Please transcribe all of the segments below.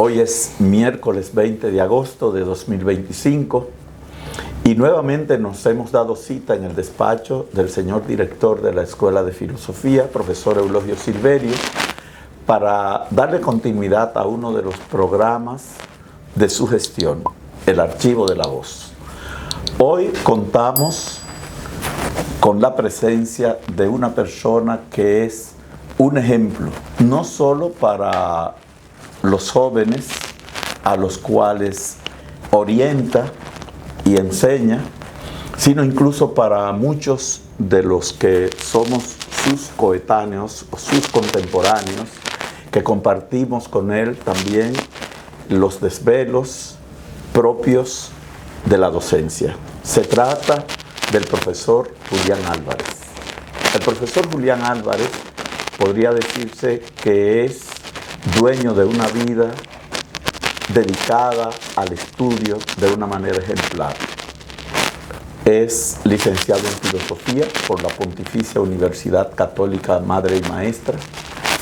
Hoy es miércoles 20 de agosto de 2025 y nuevamente nos hemos dado cita en el despacho del señor director de la Escuela de Filosofía, profesor Eulogio Silverio, para darle continuidad a uno de los programas de su gestión, el Archivo de la Voz. Hoy contamos con la presencia de una persona que es un ejemplo, no solo para los jóvenes a los cuales orienta y enseña, sino incluso para muchos de los que somos sus coetáneos o sus contemporáneos, que compartimos con él también los desvelos propios de la docencia. Se trata del profesor Julián Álvarez. El profesor Julián Álvarez podría decirse que es dueño de una vida dedicada al estudio de una manera ejemplar. Es licenciado en Filosofía por la Pontificia Universidad Católica Madre y Maestra.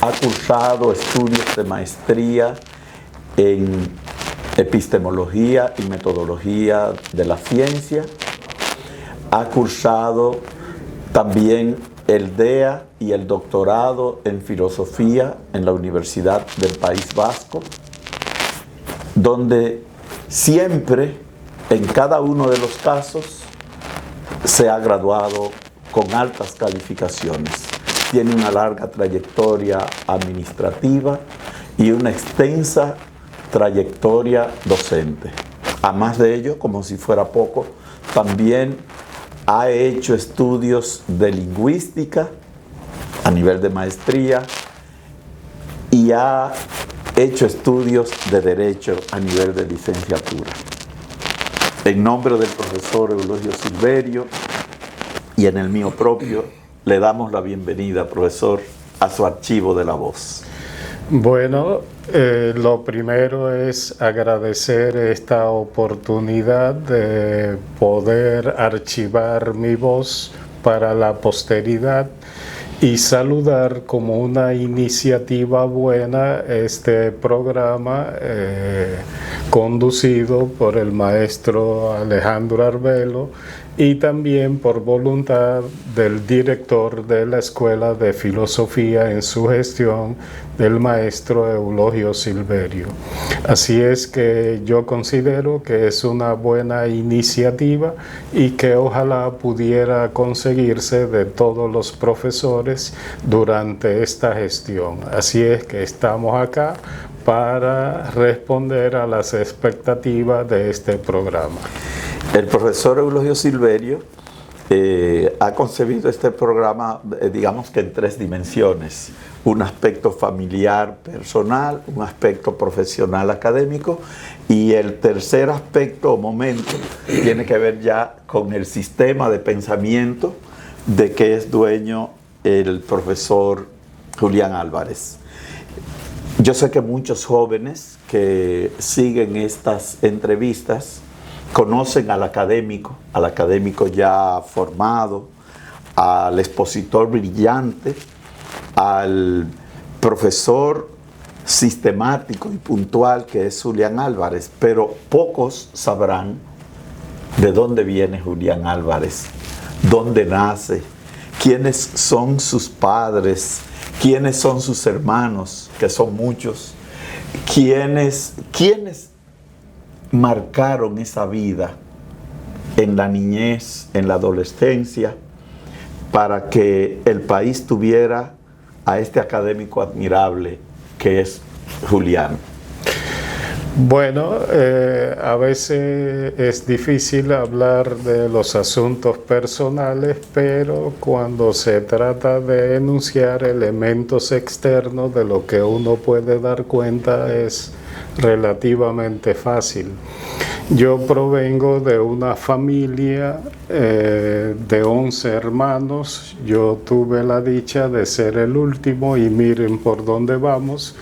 Ha cursado estudios de maestría en Epistemología y Metodología de la Ciencia. Ha cursado también el DEA y el doctorado en Filosofía en la Universidad del País Vasco, donde siempre, en cada uno de los casos, se ha graduado con altas calificaciones. Tiene una larga trayectoria administrativa y una extensa trayectoria docente. Además de ello, como si fuera poco, también ha hecho estudios de lingüística a nivel de maestría y ha hecho estudios de derecho a nivel de licenciatura. En nombre del profesor Eulogio Silverio y en el mío propio, le damos la bienvenida, profesor, a su Archivo de la Voz. Bueno, lo primero es agradecer esta oportunidad de poder archivar mi voz para la posteridad y saludar como una iniciativa buena este programa conducido por el maestro Alejandro Arbelo y también por voluntad del director de la Escuela de Filosofía en su gestión, del maestro Eulogio Silverio. Así es que yo considero que es una buena iniciativa y que ojalá pudiera conseguirse de todos los profesores durante esta gestión. Así es que estamos acá para responder a las expectativas de este programa. El profesor Eulogio Silverio ha concebido este programa, digamos que en tres dimensiones: un aspecto familiar, personal, un aspecto profesional, académico, y el tercer aspecto o momento tiene que ver ya con el sistema de pensamiento de que es dueño el profesor Julián Álvarez. Yo sé que muchos jóvenes que siguen estas entrevistas conocen al académico ya formado, al expositor brillante, al profesor sistemático y puntual que es Julián Álvarez, pero pocos sabrán de dónde viene Julián Álvarez, dónde nace, quiénes son sus padres, quiénes son sus hermanos, que son muchos, quiénes marcaron esa vida en la niñez, en la adolescencia, para que el país tuviera a este académico admirable que es Julián. Bueno, a veces es difícil hablar de los asuntos personales, pero cuando se trata de enunciar elementos externos de lo que uno puede dar cuenta es relativamente fácil. Yo provengo de una familia de 11 hermanos. Yo tuve la dicha de ser el último y miren por dónde vamos.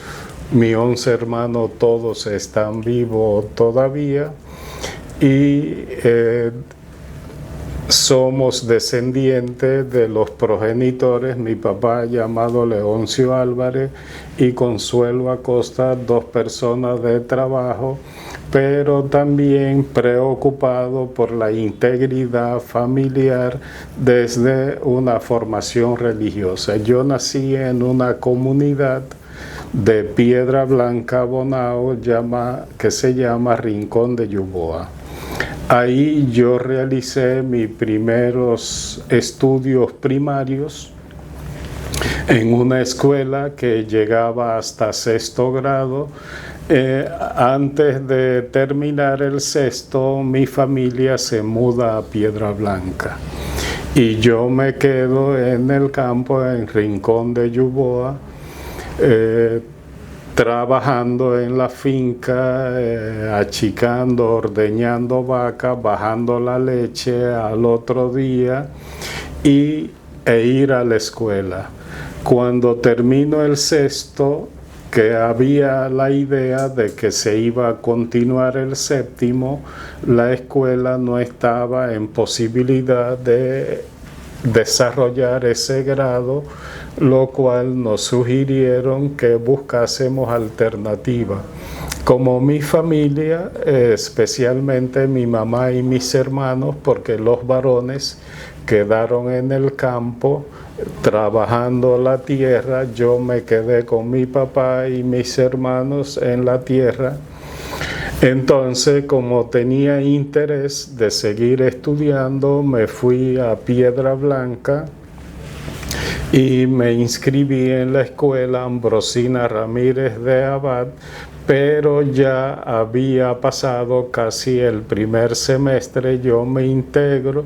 Mis 11 hermanos todos están vivos todavía y somos descendientes de los progenitores, mi papá llamado Leoncio Álvarez y Consuelo Acosta, 2 personas de trabajo, pero también preocupado por la integridad familiar desde una formación religiosa. Yo nací en una comunidad de Piedra Blanca, Bonao, que se llama Rincón de Yuboa. Ahí yo realicé mis primeros estudios primarios en una escuela que llegaba hasta 6º grado. Antes de terminar el 6º, mi familia se muda a Piedra Blanca y yo me quedo en el campo en Rincón de Yuboa, trabajando en la finca, achicando, ordeñando vacas, bajando la leche al otro día e ir a la escuela. Cuando termino el 6º, que había la idea de que se iba a continuar el 7º, la escuela no estaba en posibilidad de desarrollar ese grado, lo cual nos sugirieron que buscásemos alternativas. Como mi familia, especialmente mi mamá y mis hermanos, porque los varones quedaron en el campo trabajando la tierra, yo me quedé con mi papá y mis hermanos en la tierra. Entonces, como tenía interés de seguir estudiando, me fui a Piedra Blanca y me inscribí en la escuela Ambrosina Ramírez de Abad, pero ya había pasado casi el primer semestre, yo me integro,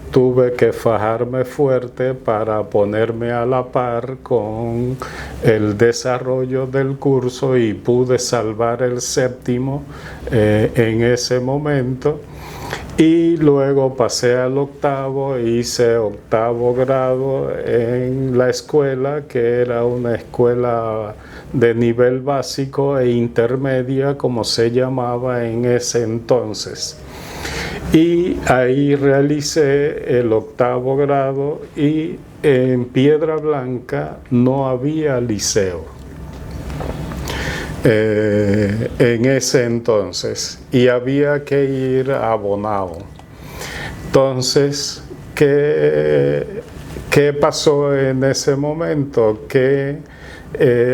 tuve que fajarme fuerte para ponerme a la par con el desarrollo del curso y pude salvar el 7º en ese momento. Y luego pasé al 8º, hice 8º grado en la escuela, que era una escuela de nivel básico e intermedia, como se llamaba en ese entonces. Y ahí realicé el 8º grado y en Piedra Blanca no había liceo en ese entonces y había que ir a Bonao. Entonces, ¿qué pasó en ese momento? Que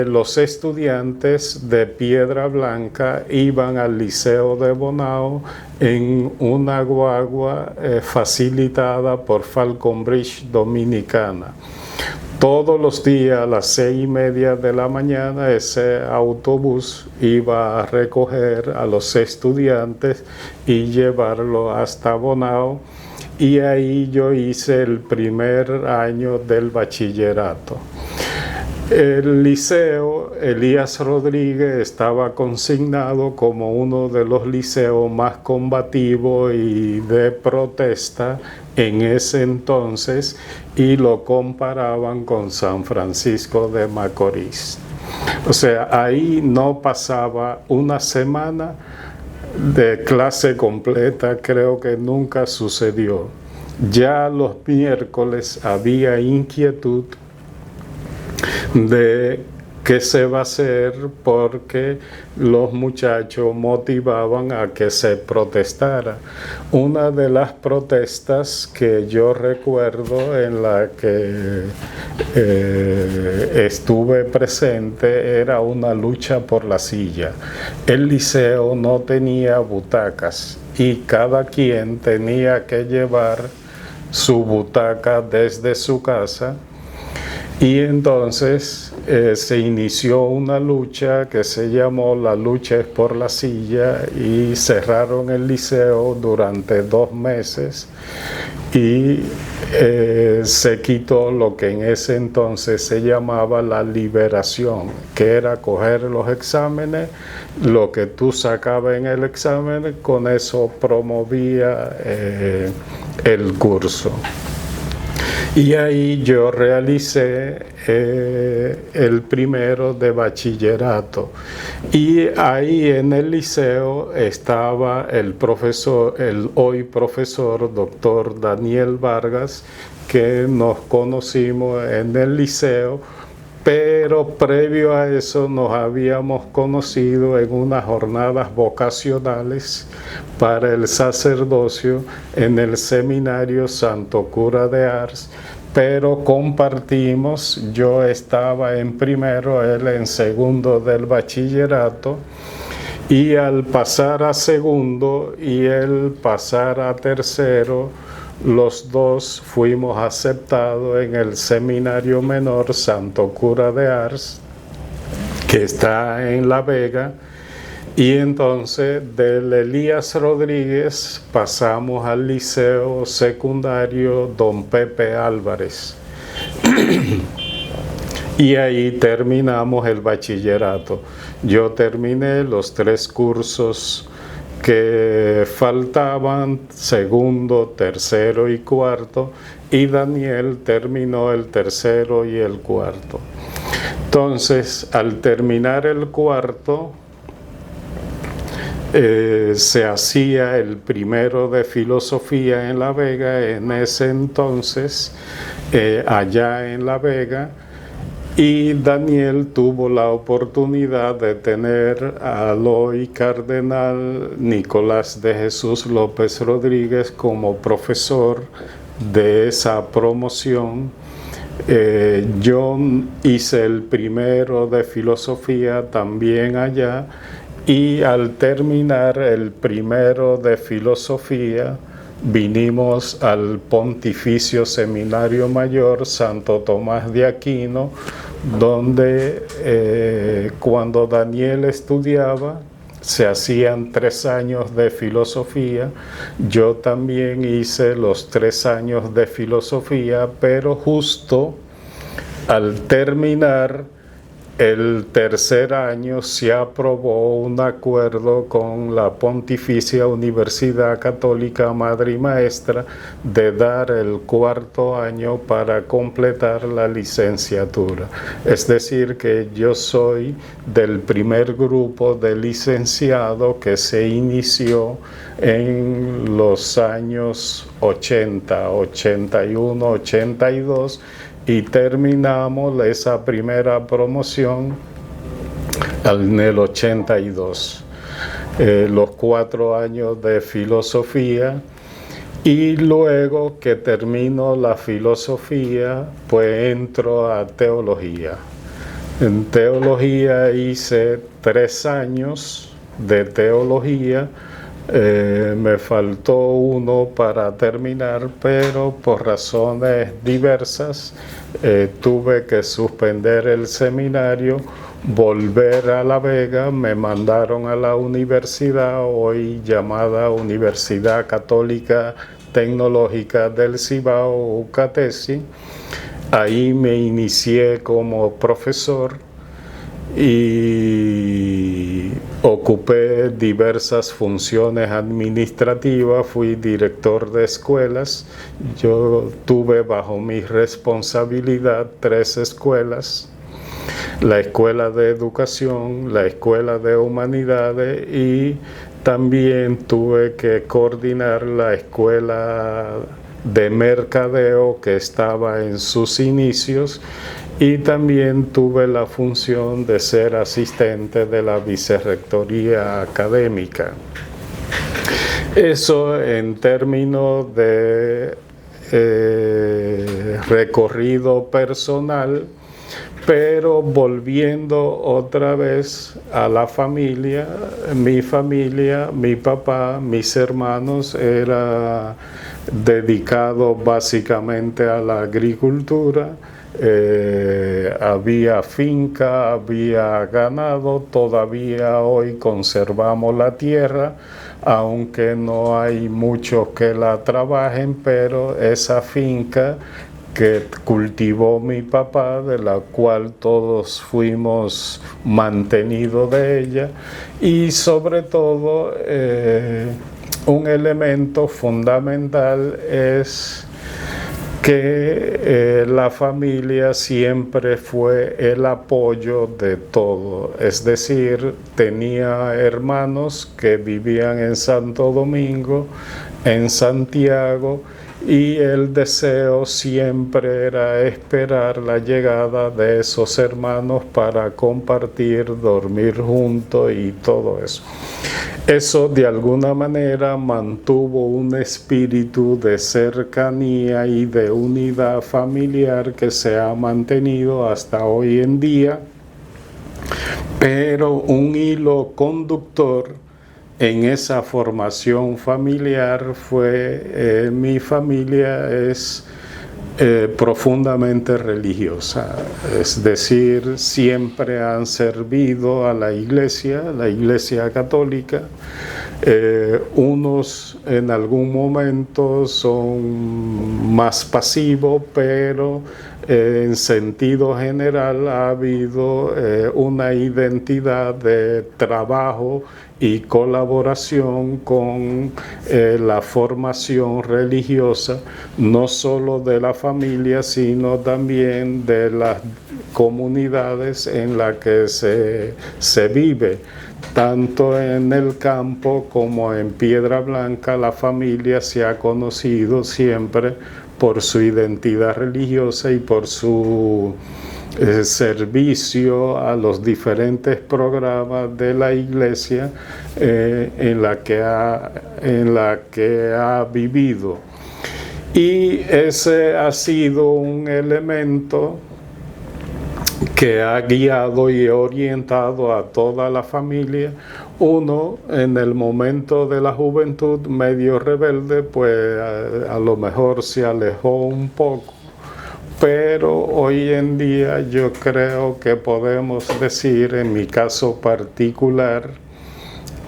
los estudiantes de Piedra Blanca iban al Liceo de Bonao en una guagua facilitada por Falcon Bridge Dominicana. Todos los días a las 6:30 de la mañana ese autobús iba a recoger a los estudiantes y llevarlo hasta Bonao, y ahí yo hice el primer año del bachillerato. El liceo Elías Rodríguez estaba consignado como uno de los liceos más combativos y de protesta en ese entonces, y lo comparaban con San Francisco de Macorís. O sea, ahí no pasaba una semana de clase completa, creo que nunca sucedió. Ya los miércoles había inquietud de qué se va a hacer, porque los muchachos motivaban a que se protestara. Una de las protestas que yo recuerdo en la que estuve presente era una lucha por la silla. El liceo no tenía butacas y cada quien tenía que llevar su butaca desde su casa. Y entonces se inició una lucha que se llamó La lucha es por la silla, y cerraron el liceo durante 2 meses y se quitó lo que en ese entonces se llamaba la liberación, que era coger los exámenes, lo que tú sacabas en el examen, con eso promovía el curso. Y ahí yo realicé el primero de bachillerato. Y ahí en el liceo estaba el hoy profesor, doctor Daniel Vargas, que nos conocimos en el liceo, pero previo a eso nos habíamos conocido en unas jornadas vocacionales para el sacerdocio en el seminario Santo Cura de Ars, pero compartimos, yo estaba en primero, él en segundo del bachillerato, y al pasar a segundo y él pasar a tercero, los dos fuimos aceptados en el seminario menor Santo Cura de Ars, que está en La Vega, y entonces del Elías Rodríguez pasamos al liceo secundario Don Pepe Álvarez. Y ahí terminamos el bachillerato. Yo terminé los 3 cursos que faltaban, segundo, tercero y cuarto, y Daniel terminó el tercero y el cuarto. Entonces, al terminar el cuarto, se hacía el primero de filosofía en La Vega, en ese entonces, allá en La Vega, y Daniel tuvo la oportunidad de tener al hoy cardenal Nicolás de Jesús López Rodríguez como profesor de esa promoción. Yo hice el primero de filosofía también allá, y al terminar el primero de filosofía vinimos al Pontificio Seminario Mayor Santo Tomás de Aquino, donde cuando Daniel estudiaba se hacían 3 años de filosofía. Yo también hice los 3 años de filosofía, pero justo al terminar el tercer año se aprobó un acuerdo con la Pontificia Universidad Católica Madre y Maestra de dar el 4º año para completar la licenciatura. Es decir, que yo soy del primer grupo de licenciado que se inició en los años 80, 81, 82, y terminamos esa primera promoción en el 82. Los 4 años de filosofía, y luego que termino la filosofía, pues entro a teología. En teología hice 3 años de teología. Me faltó 1 para terminar, pero por razones diversas tuve que suspender el seminario, volver a La Vega, me mandaron a la universidad, hoy llamada Universidad Católica Tecnológica del Cibao, UCATESI. Ahí me inicié como profesor y ocupé diversas funciones administrativas, fui director de escuelas. Yo tuve bajo mi responsabilidad 3 escuelas: la Escuela de Educación, la Escuela de Humanidades, y también tuve que coordinar la Escuela de Mercadeo, que estaba en sus inicios, y también tuve la función de ser asistente de la vicerrectoría académica. Eso en términos de recorrido personal. Pero volviendo otra vez a la familia, mi papá, mis hermanos, era dedicado básicamente a la agricultura. Había finca, había ganado, todavía hoy conservamos la tierra, aunque no hay muchos que la trabajen, pero esa finca que cultivó mi papá, de la cual todos fuimos mantenidos de ella, y sobre todo un elemento fundamental es que la familia siempre fue el apoyo de todo, es decir, tenía hermanos que vivían en Santo Domingo, en Santiago, y el deseo siempre era esperar la llegada de esos hermanos para compartir, dormir juntos y todo eso. Eso de alguna manera mantuvo un espíritu de cercanía y de unidad familiar que se ha mantenido hasta hoy en día, pero un hilo conductor en esa formación familiar fue, mi familia es profundamente religiosa, es decir, siempre han servido a la Iglesia católica. Unos en algún momento son más pasivos, pero en sentido general ha habido una identidad de trabajo y colaboración con la formación religiosa, no solo de la familia, sino también de las comunidades en las que se vive. Tanto en el campo como en Piedra Blanca, la familia se ha conocido siempre por su identidad religiosa y por su servicio a los diferentes programas de la iglesia en la que ha vivido. Y ese ha sido un elemento que ha guiado y orientado a toda la familia. Uno, en el momento de la juventud medio rebelde, pues a lo mejor se alejó un poco, pero hoy en día yo creo que podemos decir, en mi caso particular,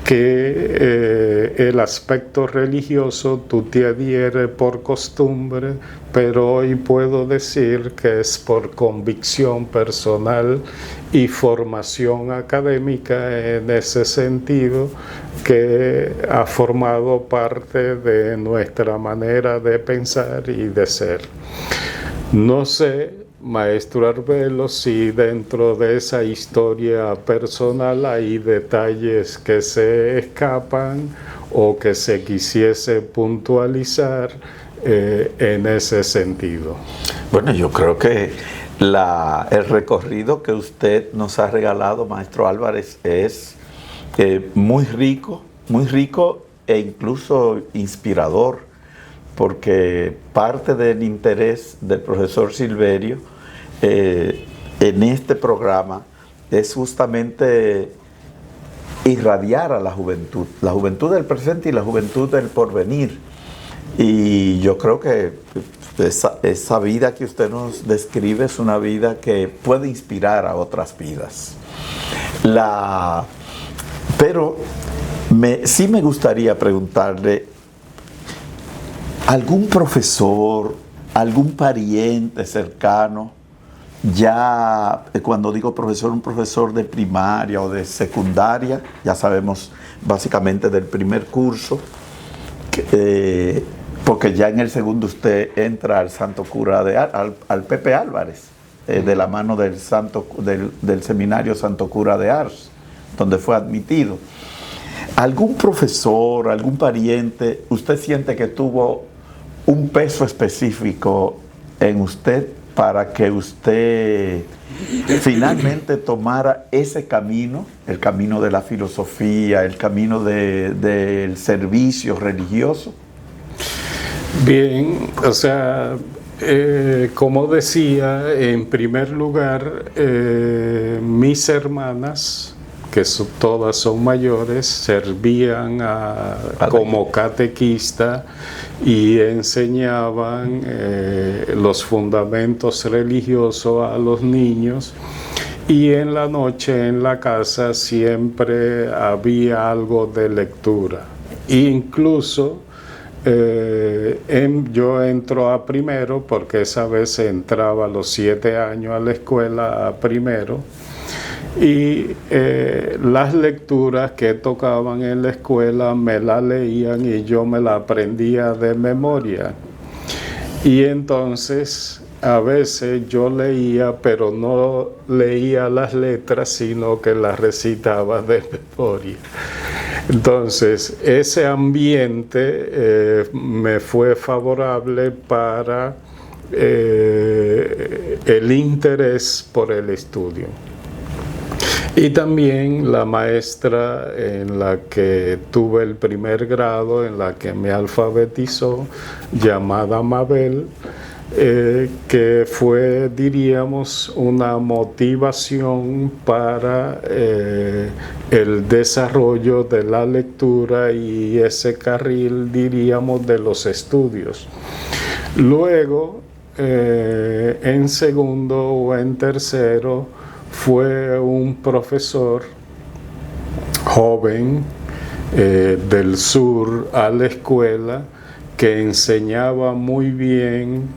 que el aspecto religioso tú te adhieres por costumbre, pero hoy puedo decir que es por convicción personal y formación académica en ese sentido, que ha formado parte de nuestra manera de pensar y de ser. No sé, maestro Arbelo, si dentro de esa historia personal hay detalles que se escapan o que se quisiese puntualizar en ese sentido. Bueno, yo creo que el recorrido que usted nos ha regalado, maestro Álvarez, es muy rico e incluso inspirador, porque parte del interés del profesor Silverio en este programa es justamente irradiar a la juventud del presente y la juventud del porvenir. Y yo creo que esa vida que usted nos describe es una vida que puede inspirar a otras vidas. Pero sí me gustaría preguntarle, ¿algún profesor, algún pariente cercano, ya cuando digo profesor, un profesor de primaria o de secundaria, ya sabemos básicamente del primer curso, porque ya en el segundo usted entra al Santo Cura al Pepe Álvarez, de la mano del seminario Santo Cura de Ars, donde fue admitido. ¿Algún profesor, algún pariente, usted siente que tuvo un peso específico en usted para que usted finalmente tomara ese camino, el camino de la filosofía, el camino del servicio religioso? Bien, o sea, como decía, en primer lugar, mis hermanas, que todas son mayores, servían como catequista y enseñaban los fundamentos religiosos a los niños, y en la noche en la casa siempre había algo de lectura. Incluso yo entro a primero, porque esa vez entraba a los 7 años a la escuela a primero, y las lecturas que tocaban en la escuela me las leían y yo me las aprendía de memoria. Y entonces a veces yo leía, pero no leía las letras, sino que las recitaba de memoria. Entonces, ese ambiente me fue favorable para el interés por el estudio. Y también la maestra en la que tuve el primer grado, en la que me alfabetizó, llamada Mabel, que fue, diríamos, una motivación para el desarrollo de la lectura y ese carril, diríamos, de los estudios. Luego, en segundo o en tercero, fue un profesor joven del sur a la escuela que enseñaba muy bien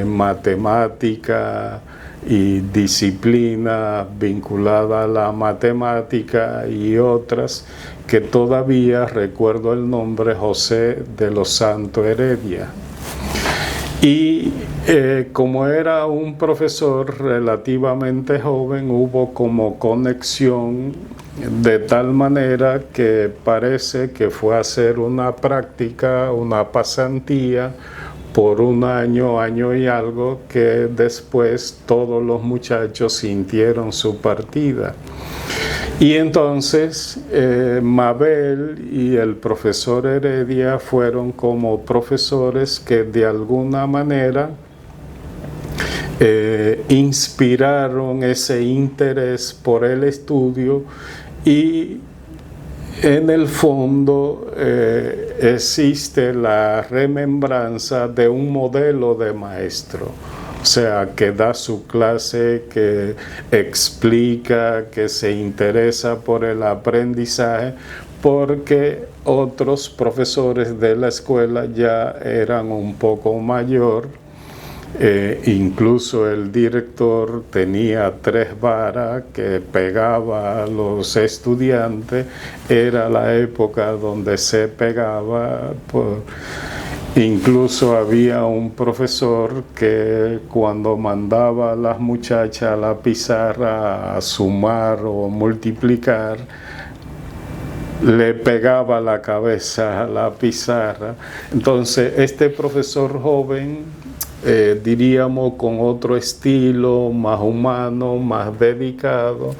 matemática y disciplina vinculada a la matemática y otras, que todavía recuerdo el nombre, José de los Santos Heredia. Y como era un profesor relativamente joven, hubo como conexión de tal manera que parece que fue a hacer una práctica, una pasantía por un año, año y algo, que después todos los muchachos sintieron su partida. Y entonces Mabel y el profesor Heredia fueron como profesores que de alguna manera inspiraron ese interés por el estudio, y en el fondo existe la remembranza de un modelo de maestro. O sea, que da su clase, que explica, que se interesa por el aprendizaje, porque otros profesores de la escuela ya eran un poco mayor. Incluso el director tenía 3 varas que pegaba a los estudiantes. Era la época donde se pegaba. Incluso había un profesor que cuando mandaba a las muchachas a la pizarra a sumar o multiplicar, le pegaba la cabeza a la pizarra. Entonces, este profesor joven, diríamos con otro estilo, más humano, más dedicado,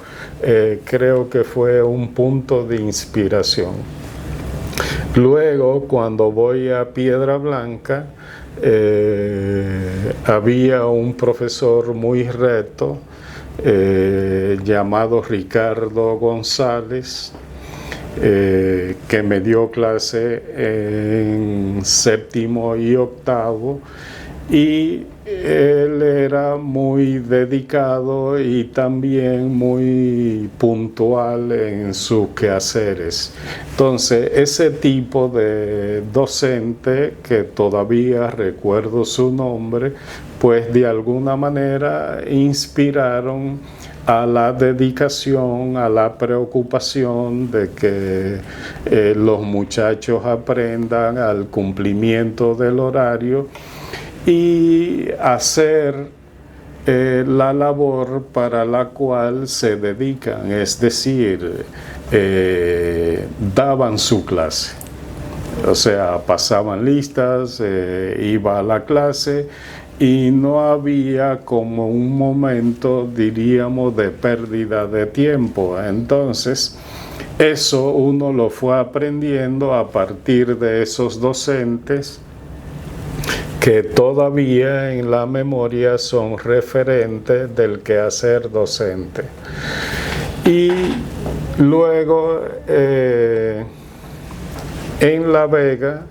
creo que fue un punto de inspiración. Luego, cuando voy a Piedra Blanca, había un profesor muy recto llamado Ricardo González, que me dio clase en 7º y 8º, y él era muy dedicado y también muy puntual en sus quehaceres. Entonces, ese tipo de docente, que todavía recuerdo su nombre, pues de alguna manera inspiraron a la dedicación, a la preocupación de que los muchachos aprendan, al cumplimiento del horario y hacer la labor para la cual se dedican, es decir, daban su clase. O sea, pasaban listas, iba a la clase, y no había como un momento, diríamos, de pérdida de tiempo. Entonces, eso uno lo fue aprendiendo a partir de esos docentes que todavía en la memoria son referentes del quehacer docente. Y luego, en La Vega,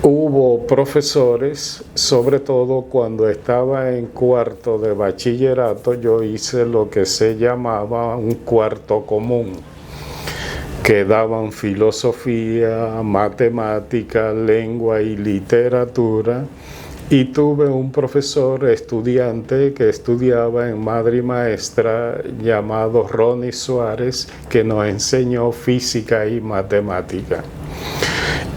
hubo profesores, sobre todo cuando estaba en 4º de bachillerato, yo hice lo que se llamaba un cuarto común, que daban filosofía, matemática, lengua y literatura, y tuve un profesor estudiante que estudiaba en Madre y Maestra llamado Ronnie Suárez, que nos enseñó física y matemática.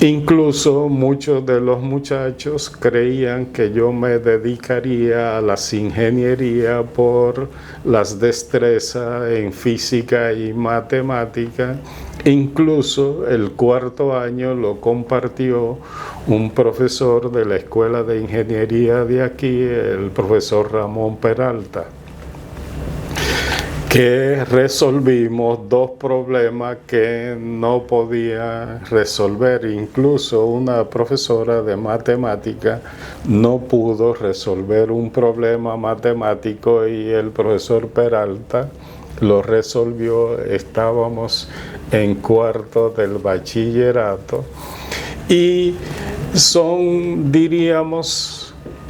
Incluso muchos de los muchachos creían que yo me dedicaría a las ingenierías por las destrezas en física y matemática. Incluso el cuarto año lo compartió un profesor de la Escuela de Ingeniería de aquí, el profesor Ramón Peralta, que resolvimos dos problemas que no podía resolver. Incluso una profesora de matemática no pudo resolver un problema matemático y el profesor Peralta lo resolvió. Estábamos en cuarto del bachillerato y son, diríamos,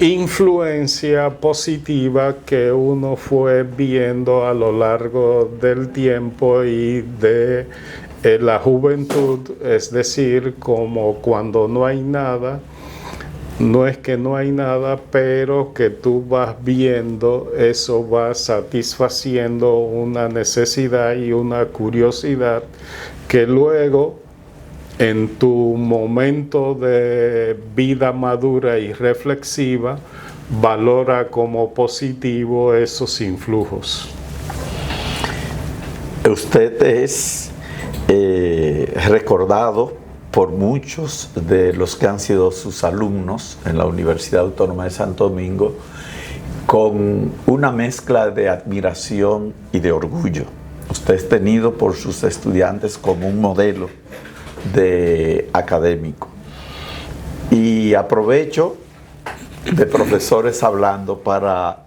influencia positiva que uno fue viendo a lo largo del tiempo y de la juventud, es decir, como cuando no hay nada, no es que no hay nada, pero que tú vas viendo, eso va satisfaciendo una necesidad y una curiosidad que luego, en tu momento de vida madura y reflexiva, valora como positivo esos influjos. Usted es recordado por muchos de los que han sido sus alumnos en la Universidad Autónoma de Santo Domingo con una mezcla de admiración y de orgullo. Usted es tenido por sus estudiantes como un modelo de académico. Y aprovecho de profesores hablando para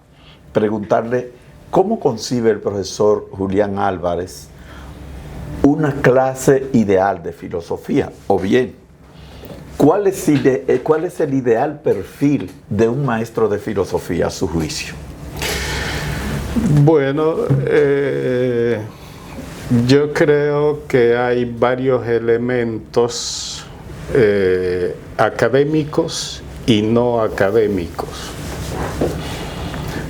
preguntarle cómo concibe el profesor Julián Álvarez una clase ideal de filosofía, o bien, ¿cuál es el ideal perfil de un maestro de filosofía a su juicio? Bueno, yo creo que hay varios elementos académicos y no académicos,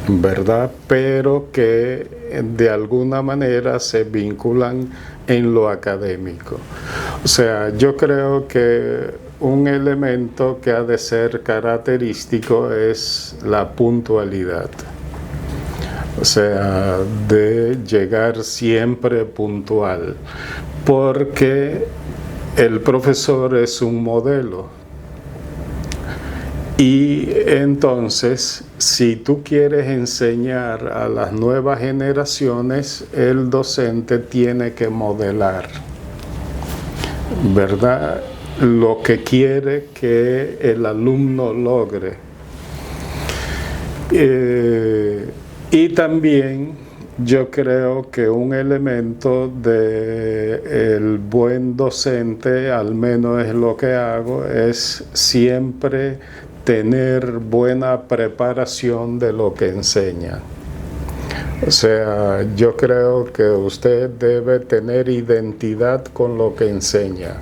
¿verdad? Pero que de alguna manera se vinculan en lo académico. O sea, yo creo que un elemento que ha de ser característico es la puntualidad. O sea, de llegar siempre puntual, porque el profesor es un modelo. Y entonces, si tú quieres enseñar a las nuevas generaciones, el docente tiene que modelar, ¿verdad?, lo que quiere que el alumno logre. Y también yo creo que un elemento del buen docente, al menos es lo que hago, es siempre tener buena preparación de lo que enseña. O sea, yo creo que usted debe tener identidad con lo que enseña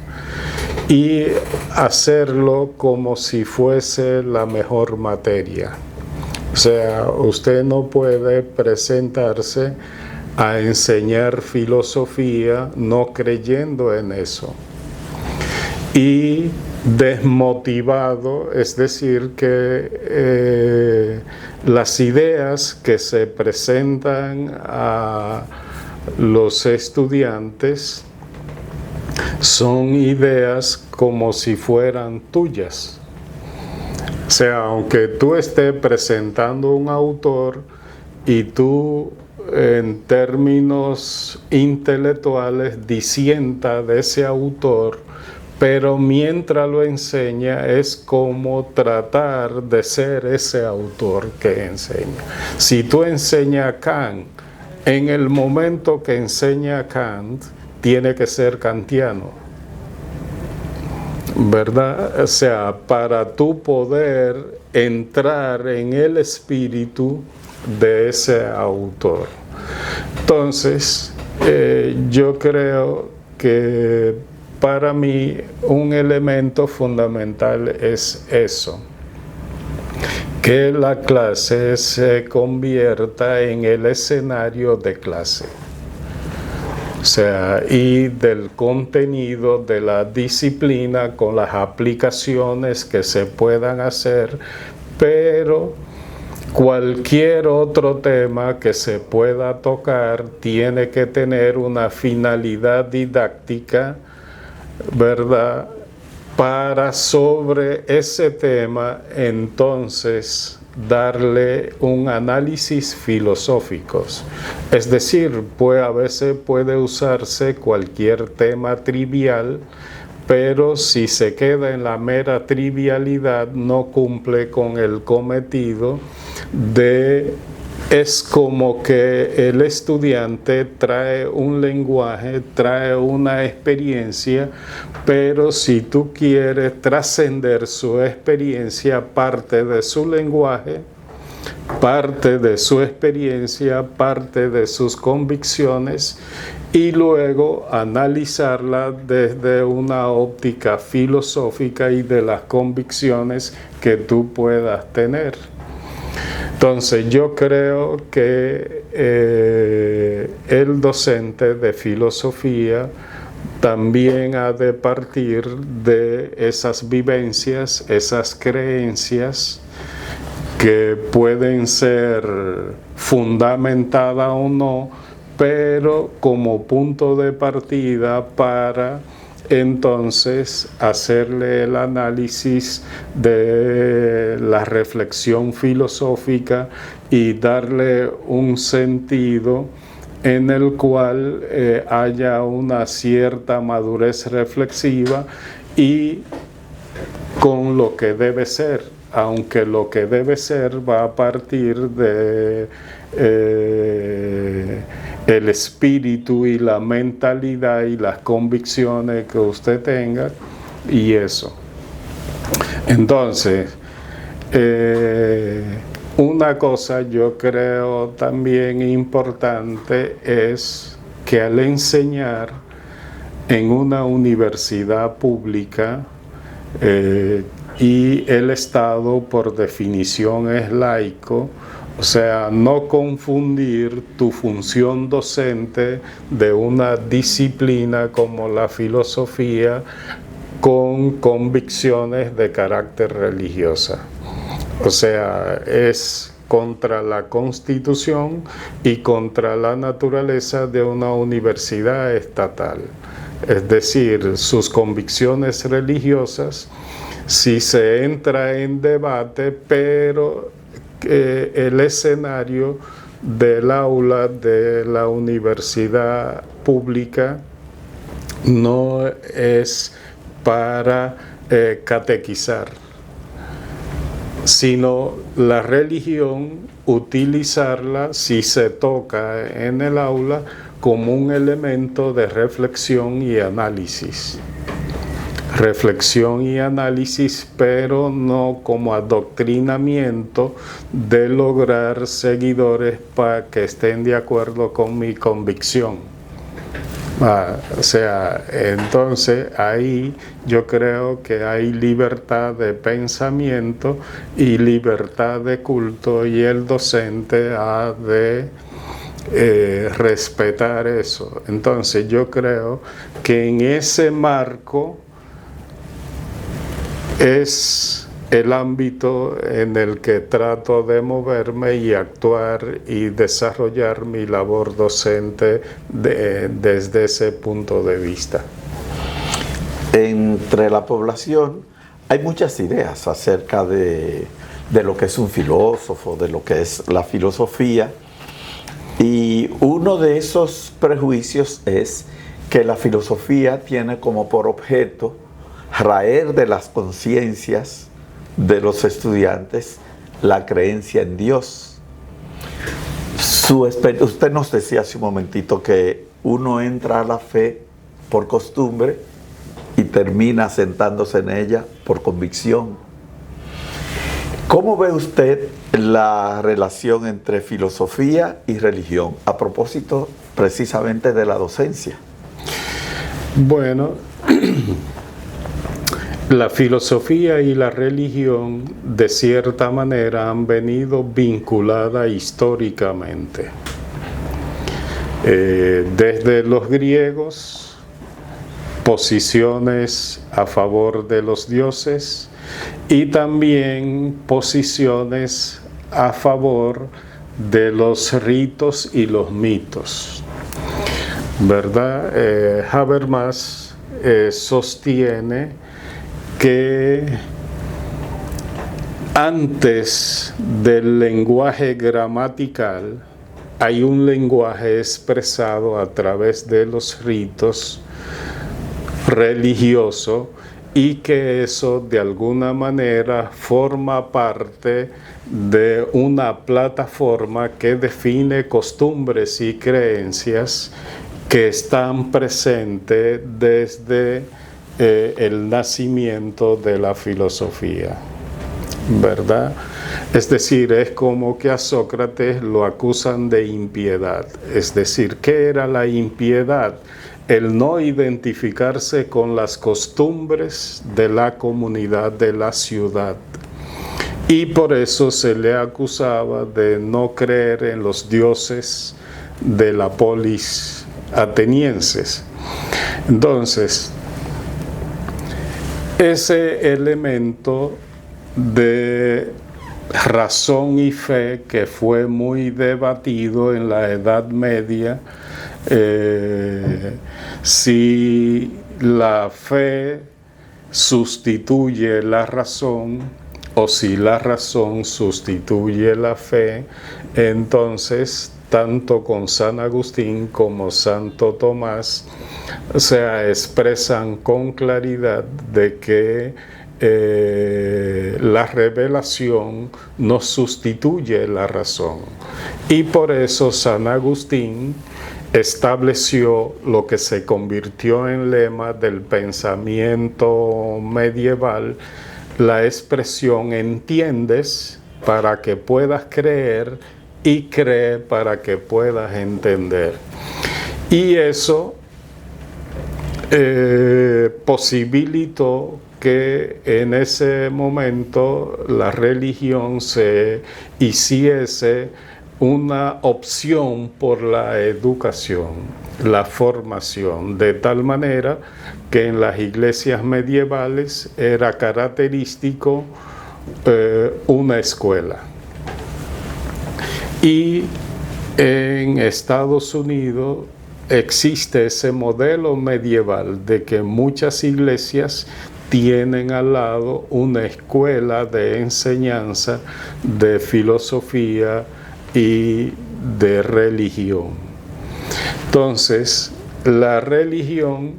y hacerlo como si fuese la mejor materia. O sea, usted no puede presentarse a enseñar filosofía no creyendo en eso. Y desmotivado, es decir, que las ideas que se presentan a los estudiantes son ideas como si fueran tuyas. O sea, aunque tú estés presentando un autor y tú en términos intelectuales disientas de ese autor, pero mientras lo enseña es como tratar de ser ese autor que enseña. Si tú enseñas a Kant, en el momento que enseña a Kant, tiene que ser kantiano, ¿verdad? O sea, para tú poder entrar en el espíritu de ese autor. Entonces, yo creo que para mí un elemento fundamental es eso, que la clase se convierta en el escenario de clase. O sea, y del contenido de la disciplina con las aplicaciones que se puedan hacer, pero cualquier otro tema que se pueda tocar tiene que tener una finalidad didáctica, ¿verdad?, para sobre ese tema entonces darle un análisis filosófico. Es decir, pues a veces puede usarse cualquier tema trivial, pero si se queda en la mera trivialidad no cumple con el cometido de... Es como que el estudiante trae un lenguaje, trae una experiencia, pero si tú quieres trascender su experiencia, parte de su lenguaje, parte de su experiencia, parte de sus convicciones, y luego analizarla desde una óptica filosófica y de las convicciones que tú puedas tener. Entonces yo creo que el docente de filosofía también ha de partir de esas vivencias, esas creencias que pueden ser fundamentadas o no, pero como punto de partida para entonces hacerle el análisis de la reflexión filosófica y darle un sentido en el cual haya una cierta madurez reflexiva y con lo que debe ser, aunque lo que debe ser va a partir de el espíritu y la mentalidad y las convicciones que usted tenga y eso. Entonces, una cosa yo creo también importante es que al enseñar en una universidad pública y el Estado por definición es laico, o sea, no confundir tu función docente de una disciplina como la filosofía con convicciones de carácter religiosa. O sea, es contra la Constitución y contra la naturaleza de una universidad estatal. Es decir, sus convicciones religiosas, si se entra en debate, pero el escenario del aula de la universidad pública no es para catequizar, sino la religión utilizarla si se toca en el aula como un elemento de reflexión y análisis. Reflexión y análisis, pero no como adoctrinamiento de lograr seguidores para que estén de acuerdo con mi convicción. O sea, entonces ahí yo creo que hay libertad de pensamiento y libertad de culto y el docente ha de respetar eso. Entonces yo creo que en ese marco es el ámbito en el que trato de moverme y actuar y desarrollar mi labor docente desde ese punto de vista. Entre la población hay muchas ideas acerca de lo que es un filósofo, de lo que es la filosofía, y uno de esos prejuicios es que la filosofía tiene como por objeto raer de las conciencias de los estudiantes la creencia en Dios. Usted nos decía hace un momentito que uno entra a la fe por costumbre y termina sentándose en ella por convicción. ¿Cómo ve usted la relación entre filosofía y religión a propósito precisamente de la docencia? Bueno, la filosofía y la religión de cierta manera han venido vinculadas históricamente. Desde los griegos, posiciones a favor de los dioses y también posiciones a favor de los ritos y los mitos, ¿verdad? Habermas sostiene que antes del lenguaje gramatical hay un lenguaje expresado a través de los ritos religiosos y que eso de alguna manera forma parte de una plataforma que define costumbres y creencias que están presentes desde el nacimiento de la filosofía, ¿verdad? Es decir, es como que a Sócrates lo acusan de impiedad. Es decir, ¿qué era la impiedad? El no identificarse con las costumbres de la comunidad de la ciudad. Y por eso se le acusaba de no creer en los dioses de la polis atenienses. Entonces, ese elemento de razón y fe que fue muy debatido en la Edad Media, si la fe sustituye la razón o si la razón sustituye la fe, entonces tanto con San Agustín como Santo Tomás expresan con claridad de que la revelación no sustituye la razón. Y por eso San Agustín estableció lo que se convirtió en lema del pensamiento medieval, la expresión entiendes para que puedas creer y cree para que puedas entender. Y eso posibilitó que en ese momento la religión se hiciese una opción por la educación, la formación, de tal manera que en las iglesias medievales era característico una escuela. Y en Estados Unidos existe ese modelo medieval de que muchas iglesias tienen al lado una escuela de enseñanza de filosofía y de religión. Entonces, la religión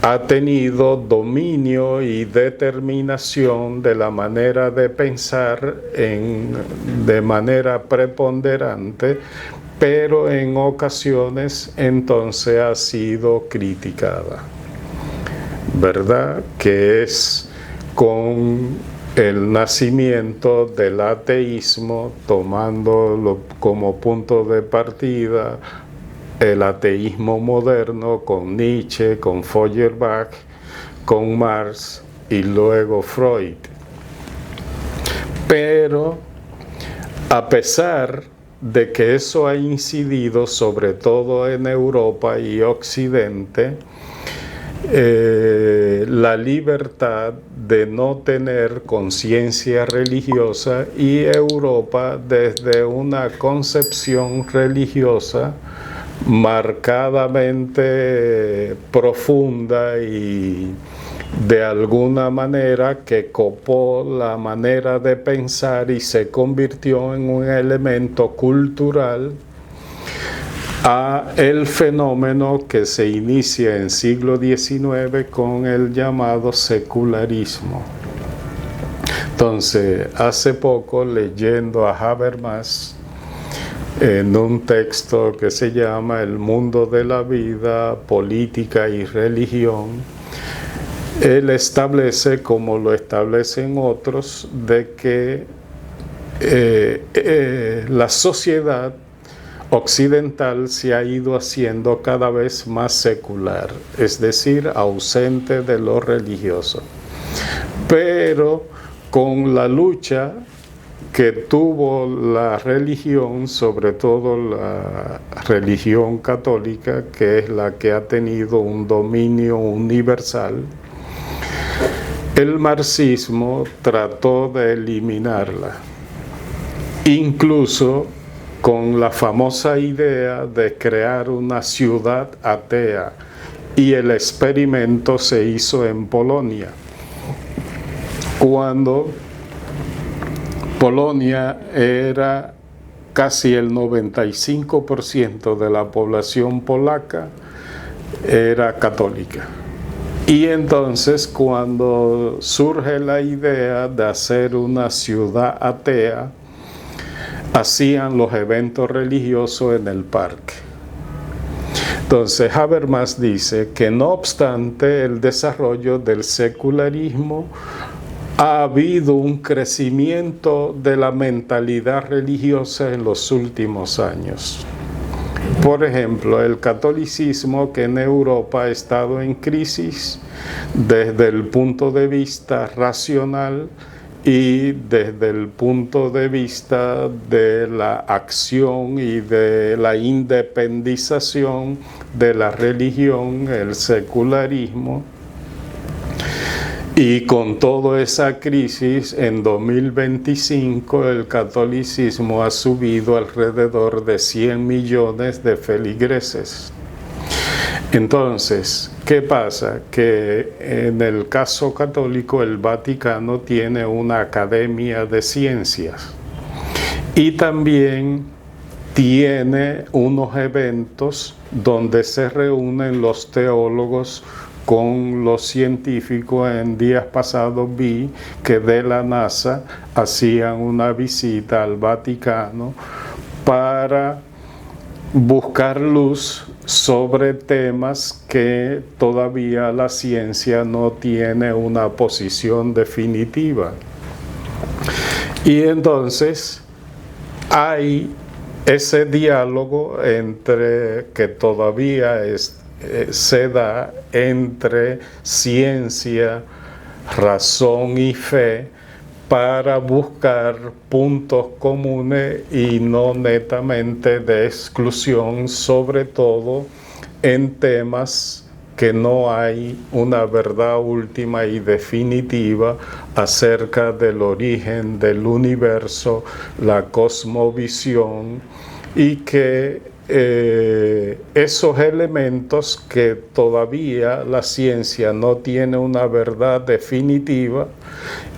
ha tenido dominio y determinación de la manera de pensar de manera preponderante, pero en ocasiones entonces ha sido criticada, ¿verdad? Que es con el nacimiento del ateísmo, tomándolo como punto de partida el ateísmo moderno con Nietzsche, con Feuerbach, con Marx y luego Freud. Pero a pesar de que eso ha incidido sobre todo en Europa y Occidente, la libertad de no tener conciencia religiosa, y Europa desde una concepción religiosa marcadamente profunda y de alguna manera que copó la manera de pensar y se convirtió en un elemento cultural a el fenómeno que se inicia en siglo XIX con el llamado secularismo. Entonces, hace poco, leyendo a Habermas en un texto que se llama El mundo de la vida, política y religión, él establece, como lo establecen otros, de que la sociedad occidental se ha ido haciendo cada vez más secular, es decir, ausente de lo religioso. Pero con la lucha que tuvo la religión, sobre todo la religión católica, que es la que ha tenido un dominio universal, el marxismo trató de eliminarla, incluso con la famosa idea de crear una ciudad atea, y el experimento se hizo en Polonia, cuando Polonia era casi el 95% de la población polaca era católica. Y entonces cuando surge la idea de hacer una ciudad atea, hacían los eventos religiosos en el parque. Entonces Habermas dice que no obstante el desarrollo del secularismo, ha habido un crecimiento de la mentalidad religiosa en los últimos años. Por ejemplo, el catolicismo, que en Europa ha estado en crisis desde el punto de vista racional y desde el punto de vista de la acción y de la independización de la religión, el secularismo. Y con toda esa crisis, en 2025 el catolicismo ha subido alrededor de 100 millones de feligreses. Entonces, ¿qué pasa? Que en el caso católico el Vaticano tiene una academia de ciencias y también tiene unos eventos donde se reúnen los teólogos con los científicos. En días pasados vi que de la NASA hacían una visita al Vaticano para buscar luz sobre temas que todavía la ciencia no tiene una posición definitiva. Y entonces hay ese diálogo entre que todavía se da entre ciencia, razón y fe para buscar puntos comunes y no netamente de exclusión, sobre todo en temas que no hay una verdad última y definitiva acerca del origen del universo, la cosmovisión, y que esos elementos que todavía la ciencia no tiene una verdad definitiva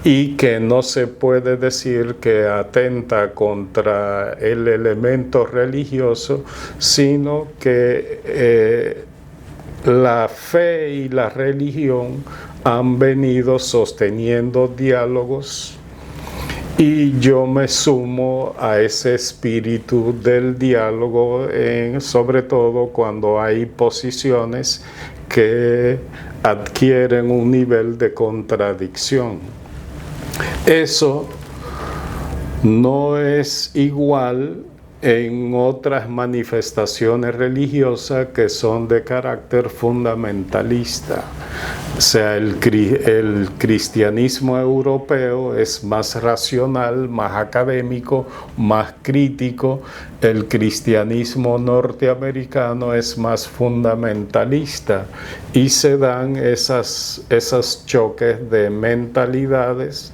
y que no se puede decir que atenta contra el elemento religioso, sino que la fe y la religión han venido sosteniendo diálogos. Y yo me sumo a ese espíritu del diálogo, sobre todo cuando hay posiciones que adquieren un nivel de contradicción. Eso no es igual en otras manifestaciones religiosas que son de carácter fundamentalista. O sea, el cristianismo europeo es más racional, más académico, más crítico. El cristianismo norteamericano es más fundamentalista y se dan esos choques de mentalidades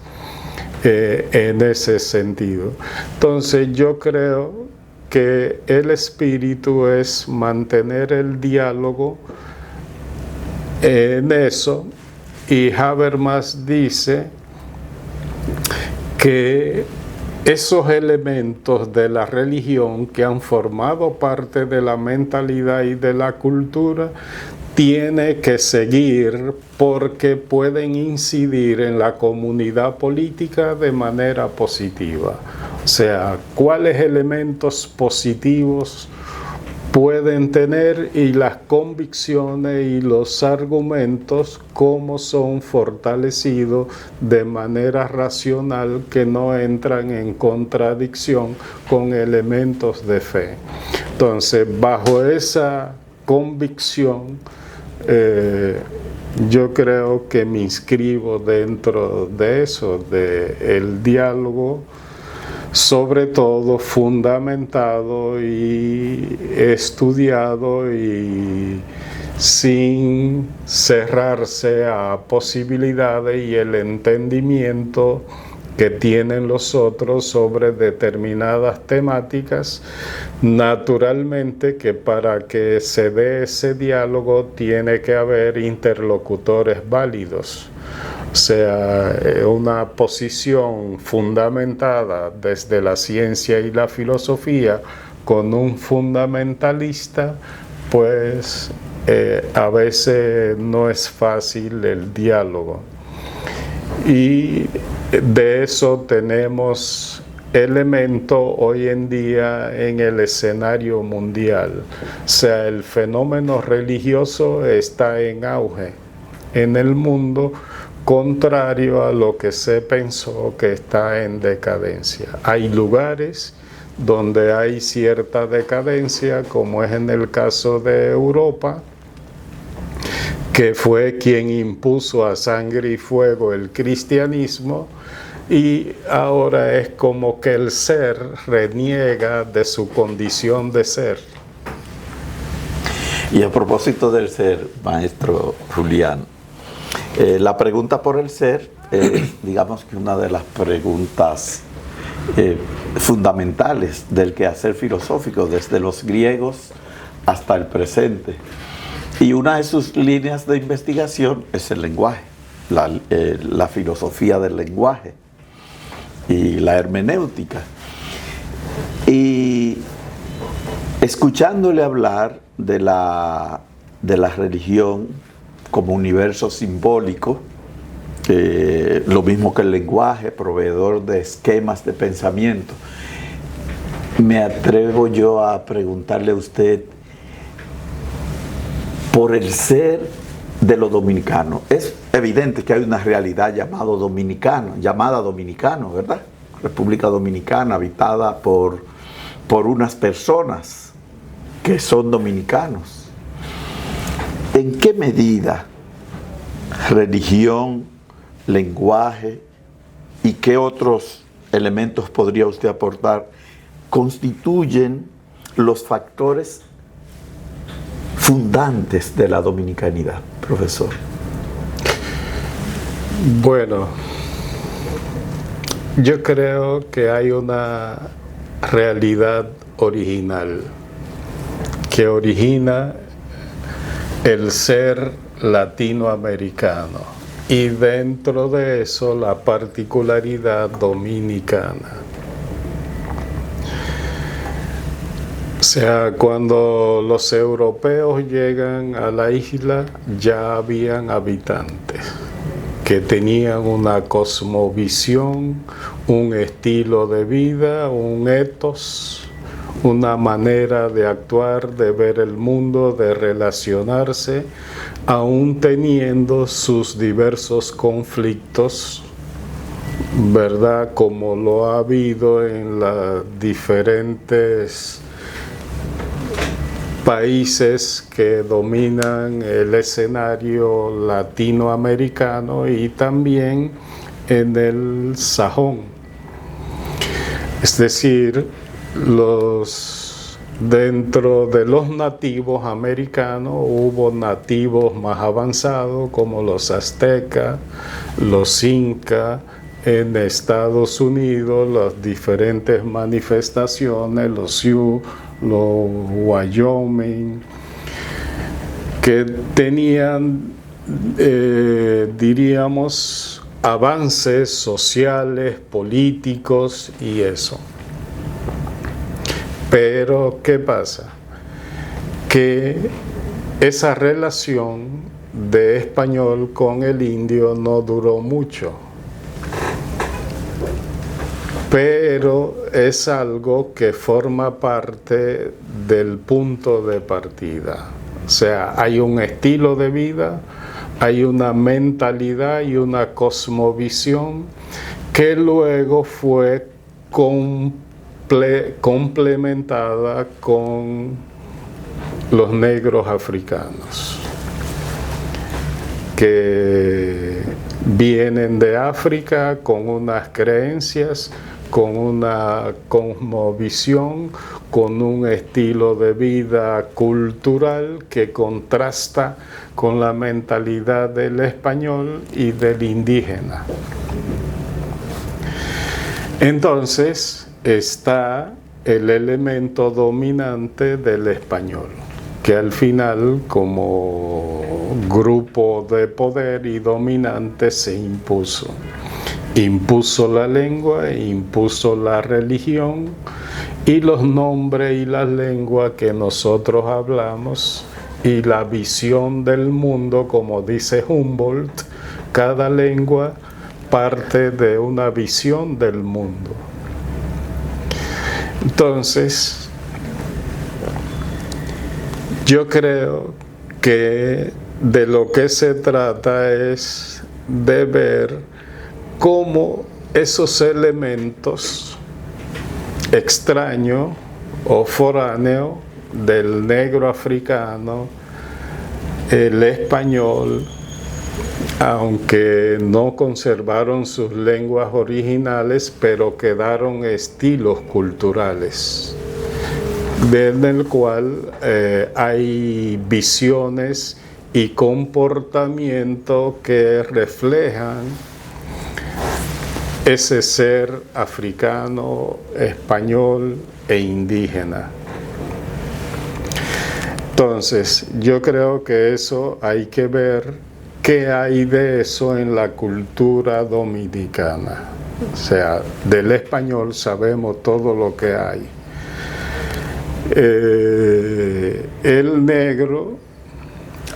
en ese sentido. Entonces yo creo que el espíritu es mantener el diálogo en eso, y Habermas dice que esos elementos de la religión que han formado parte de la mentalidad y de la cultura tiene que seguir porque pueden incidir en la comunidad política de manera positiva. O sea, ¿cuáles elementos positivos pueden tener y las convicciones y los argumentos cómo son fortalecidos de manera racional que no entran en contradicción con elementos de fe? Entonces, bajo esa convicción, yo creo que me inscribo dentro de eso, del diálogo sobre todo fundamentado y estudiado y sin cerrarse a posibilidades y el entendimiento que tienen los otros sobre determinadas temáticas. Naturalmente que para que se dé ese diálogo tiene que haber interlocutores válidos. O sea, una posición fundamentada desde la ciencia y la filosofía con un fundamentalista, pues a veces no es fácil el diálogo. Y de eso tenemos elemento hoy en día en el escenario mundial. O sea, el fenómeno religioso está en auge en el mundo, contrario a lo que se pensó que está en decadencia. Hay lugares donde hay cierta decadencia, como es en el caso de Europa, que fue quien impuso a sangre y fuego el cristianismo, y ahora es como que el ser reniega de su condición de ser. Y a propósito del ser, maestro Julián, la pregunta por el ser es, digamos que una de las preguntas fundamentales del quehacer filosófico, desde los griegos hasta el presente. Y una de sus líneas de investigación es el lenguaje, la filosofía del lenguaje y la hermenéutica. Y escuchándole hablar de la religión como universo simbólico, lo mismo que el lenguaje, proveedor de esquemas de pensamiento, me atrevo yo a preguntarle a usted por el ser de lo dominicano. Es evidente que hay una realidad llamada dominicano, ¿verdad? República Dominicana, habitada por unas personas que son dominicanos. ¿En qué medida religión, lenguaje y qué otros elementos podría usted aportar constituyen los factores fundantes de la dominicanidad, profesor? Bueno, yo creo que hay una realidad original que origina el ser latinoamericano y dentro de eso la particularidad dominicana. O sea, cuando los europeos llegan a la isla ya habían habitantes que tenían una cosmovisión, un estilo de vida, un ethos, una manera de actuar, de ver el mundo, de relacionarse, aún teniendo sus diversos conflictos, ¿verdad? Como lo ha habido en las diferentes países que dominan el escenario latinoamericano y también en el Sajón. Es decir, dentro de los nativos americanos hubo nativos más avanzados como los aztecas, los incas. En Estados Unidos las diferentes manifestaciones, los Sioux, los Wyoming, que tenían, diríamos, avances sociales, políticos y eso. Pero, ¿qué pasa? Que esa relación de español con el indio no duró mucho. Pero es algo que forma parte del punto de partida. O sea, hay un estilo de vida, hay una mentalidad y una cosmovisión que luego fue complementada con los negros africanos, que vienen de África con unas creencias, con una cosmovisión, con un estilo de vida cultural que contrasta con la mentalidad del español y del indígena. Entonces está el elemento dominante del español, que al final, como grupo de poder y dominante, se impuso. Impuso la lengua, impuso la religión y los nombres y las lenguas que nosotros hablamos y la visión del mundo, como dice Humboldt, cada lengua parte de una visión del mundo. Entonces, yo creo que de lo que se trata es de ver cómo esos elementos extraños o foráneos del negro africano, el español, aunque no conservaron sus lenguas originales, pero quedaron estilos culturales, en el cual hay visiones y comportamientos que reflejan ese ser africano, español e indígena. Entonces, yo creo que eso hay que ver qué hay de eso en la cultura dominicana. O sea, del español sabemos todo lo que hay. El negro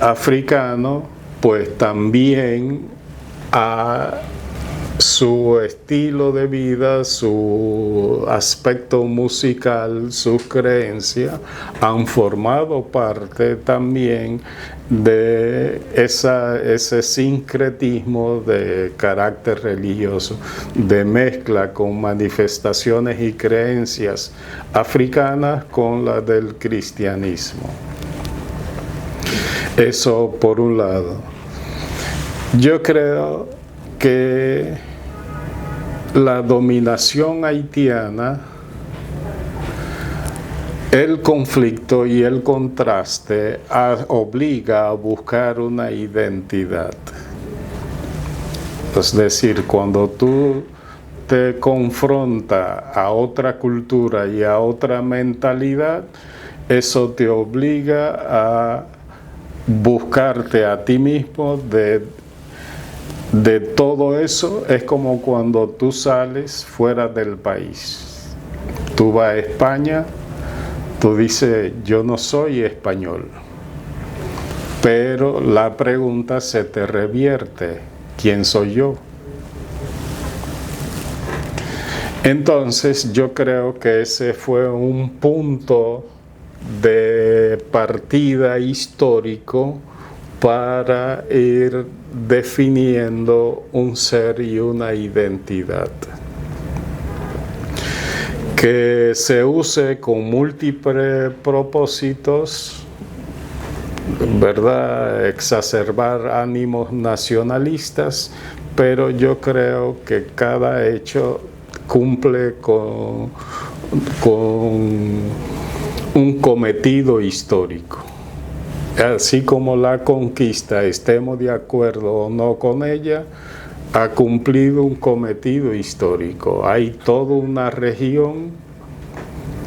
africano, pues también a su estilo de vida, su aspecto musical, sus creencias han formado parte también de ese sincretismo de carácter religioso, de mezcla con manifestaciones y creencias africanas con la del cristianismo. Eso por un lado. Yo creo que la dominación haitiana, el conflicto y el contraste obliga a buscar una identidad. Es decir, cuando tú te confrontas a otra cultura y a otra mentalidad, eso te obliga a buscarte a ti mismo de todo eso. Es como cuando tú sales fuera del país. Tú vas a España, tú dices, yo no soy español. Pero la pregunta se te revierte, ¿quién soy yo? Entonces yo creo que ese fue un punto de partida histórico para ir definiendo un ser y una identidad. Que se use con múltiples propósitos, ¿verdad? Exacerbar ánimos nacionalistas, pero yo creo que cada hecho cumple con un cometido histórico. Así como la conquista, estemos de acuerdo o no con ella, ha cumplido un cometido histórico. Hay toda una región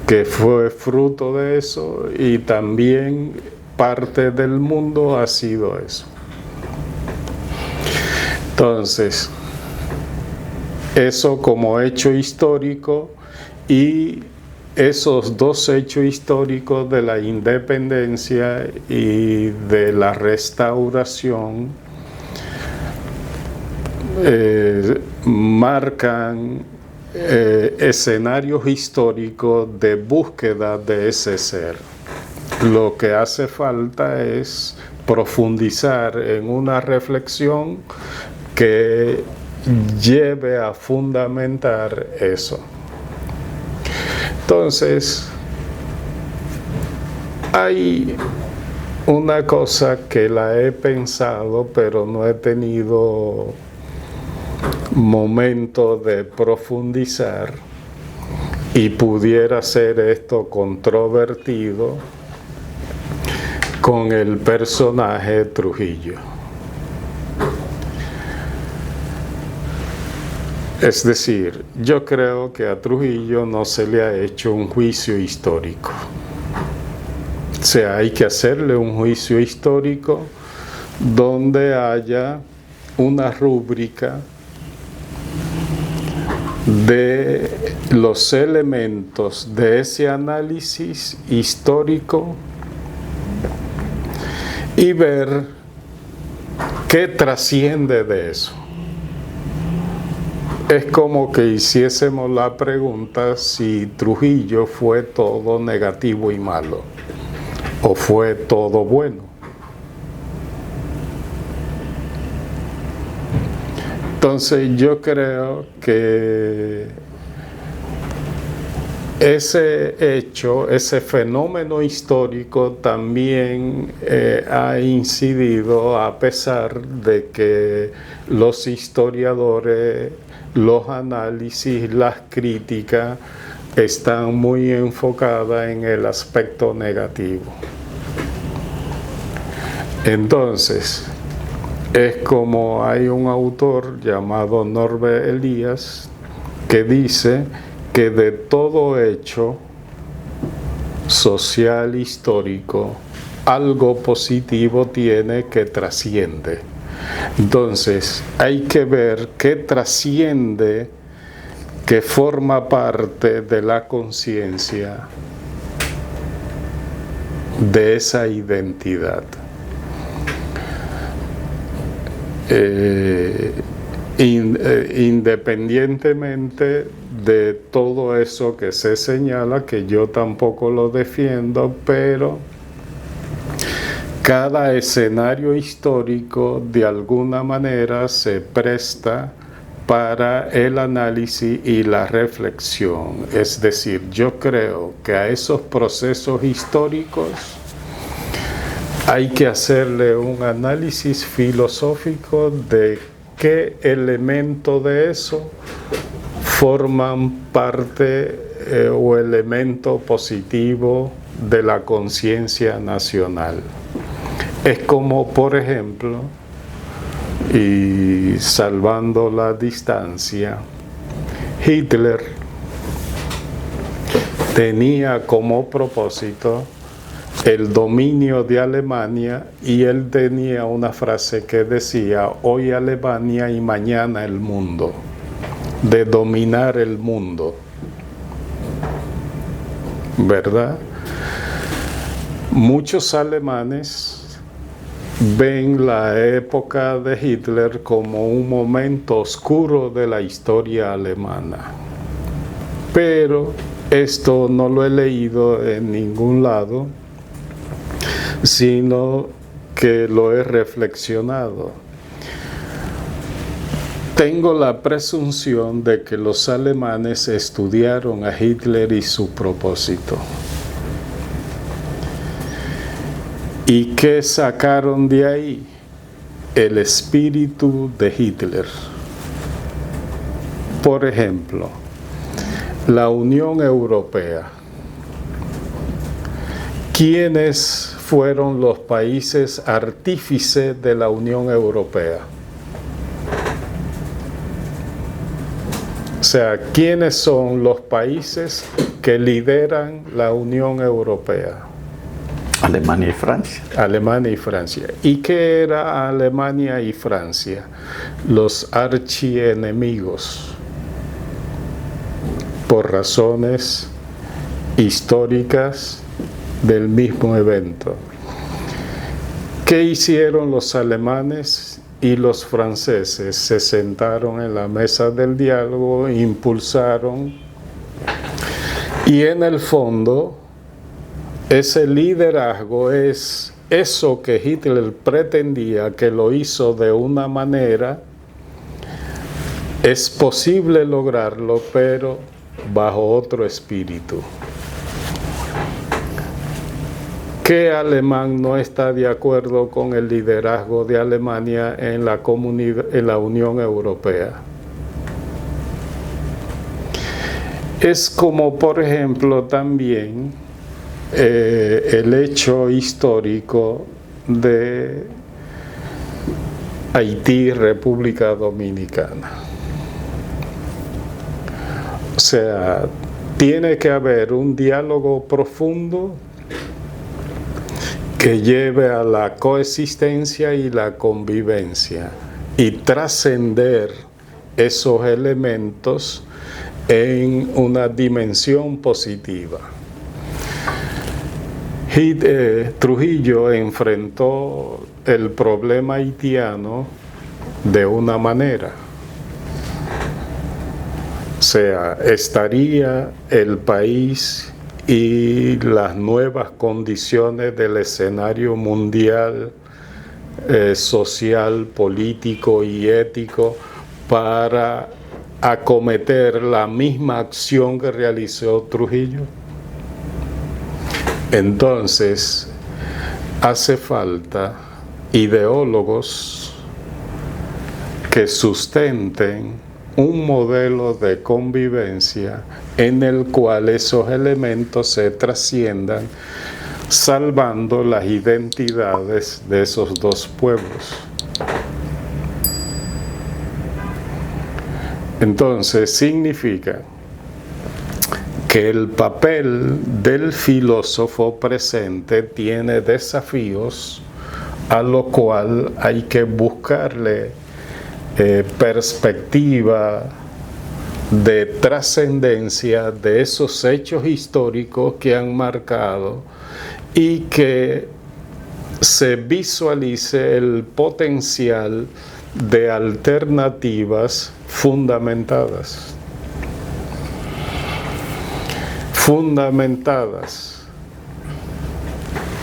que fue fruto de eso y también parte del mundo ha sido eso. Entonces, eso como hecho histórico y esos dos hechos históricos de la independencia y de la restauración marcan escenarios históricos de búsqueda de ese ser. Lo que hace falta es profundizar en una reflexión que lleve a fundamentar eso. Entonces, hay una cosa que la he pensado, pero no he tenido momento de profundizar, y pudiera ser esto controvertido con el personaje Trujillo. Es decir, yo creo que a Trujillo no se le ha hecho un juicio histórico. O sea, hay que hacerle un juicio histórico donde haya una rúbrica de los elementos de ese análisis histórico y ver qué trasciende de eso. Es como que hiciésemos la pregunta si Trujillo fue todo negativo y malo, o fue todo bueno. Entonces yo creo que ese hecho, ese fenómeno histórico también ha incidido, a pesar de que los historiadores, los análisis, las críticas están muy enfocadas en el aspecto negativo. Entonces, es como hay un autor llamado Norbert Elias que dice que de todo hecho social histórico, algo positivo tiene que trasciende. Entonces, hay que ver qué trasciende, que forma parte de la conciencia de esa identidad. Independientemente de todo eso que se señala, que yo tampoco lo defiendo, pero cada escenario histórico de alguna manera se presta para el análisis y la reflexión. Es decir, yo creo que a esos procesos históricos hay que hacerle un análisis filosófico de qué elementos de eso forman parte o elemento positivo de la conciencia nacional. Es como, por ejemplo, y salvando la distancia, Hitler tenía como propósito el dominio de Alemania, y él tenía una frase que decía: hoy Alemania y mañana el mundo, de dominar el mundo, ¿verdad? Muchos alemanes ven la época de Hitler como un momento oscuro de la historia alemana, pero esto no lo he leído en ningún lado, sino que lo he reflexionado. Tengo la presunción de que los alemanes estudiaron a Hitler y su propósito. ¿Y qué sacaron de ahí? El espíritu de Hitler. Por ejemplo, la Unión Europea. ¿Quiénes fueron los países artífices de la Unión Europea? O sea, ¿quiénes son los países que lideran la Unión Europea? Alemania y Francia. Alemania y Francia. ¿Y qué era Alemania y Francia? Los archienemigos, por razones históricas del mismo evento. ¿Qué hicieron los alemanes y los franceses? Se sentaron en la mesa del diálogo, impulsaron, y en el fondo ese liderazgo es eso que Hitler pretendía, que lo hizo de una manera. Es posible lograrlo, pero bajo otro espíritu. ¿Qué alemán no está de acuerdo con el liderazgo de Alemania en la comunidad, en la Unión Europea? Es como, por ejemplo, también el hecho histórico de Haití, República Dominicana. O sea, tiene que haber un diálogo profundo que lleve a la coexistencia y la convivencia y trascender esos elementos en una dimensión positiva. Trujillo enfrentó el problema haitiano de una manera. O sea, estaría el país y las nuevas condiciones del escenario mundial, social, político y ético para acometer la misma acción que realizó Trujillo. Entonces, hace falta ideólogos que sustenten un modelo de convivencia en el cual esos elementos se trasciendan, salvando las identidades de esos dos pueblos. Entonces, significa que el papel del filósofo presente tiene desafíos a lo cual hay que buscarle perspectiva de trascendencia de esos hechos históricos que han marcado y que se visualice el potencial de alternativas fundamentadas.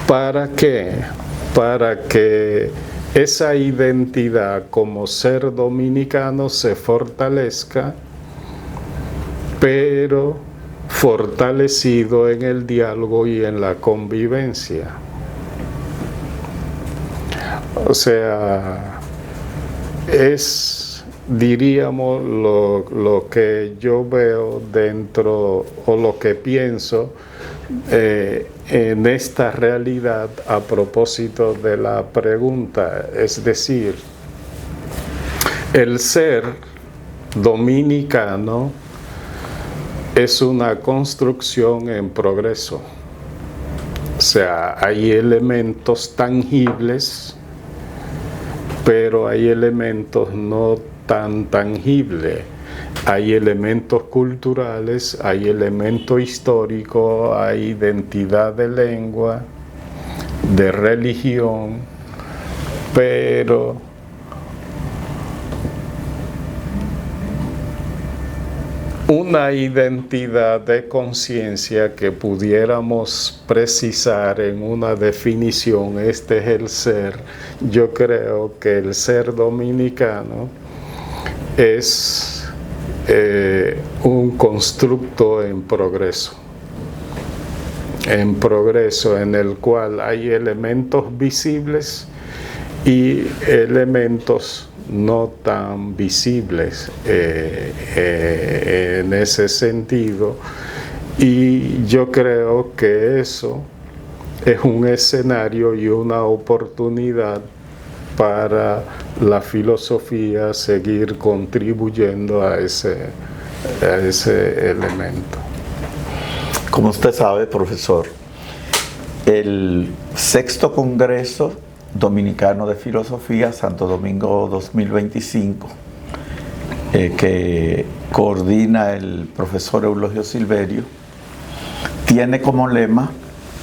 ¿Para qué? Para que esa identidad como ser dominicano se fortalezca, pero fortalecido en el diálogo y en la convivencia. O sea, es, diríamos, lo que yo veo dentro, o lo que pienso en esta realidad a propósito de la pregunta. Es decir, el ser dominicano es una construcción en progreso. O sea, hay elementos tangibles, pero hay elementos no tan tangibles. Hay elementos culturales, hay elemento histórico, hay identidad de lengua, de religión, pero una identidad de conciencia que pudiéramos precisar en una definición, este es el ser. Yo creo que el ser dominicano es un constructo en progreso, en el cual hay elementos visibles y elementos no tan visibles en ese sentido, y yo creo que eso es un escenario y una oportunidad para la filosofía seguir contribuyendo a ese elemento. Como usted sabe, profesor, el 6º Congreso Dominicano de Filosofía, Santo Domingo 2025, que coordina el profesor Eulogio Silverio, tiene como lema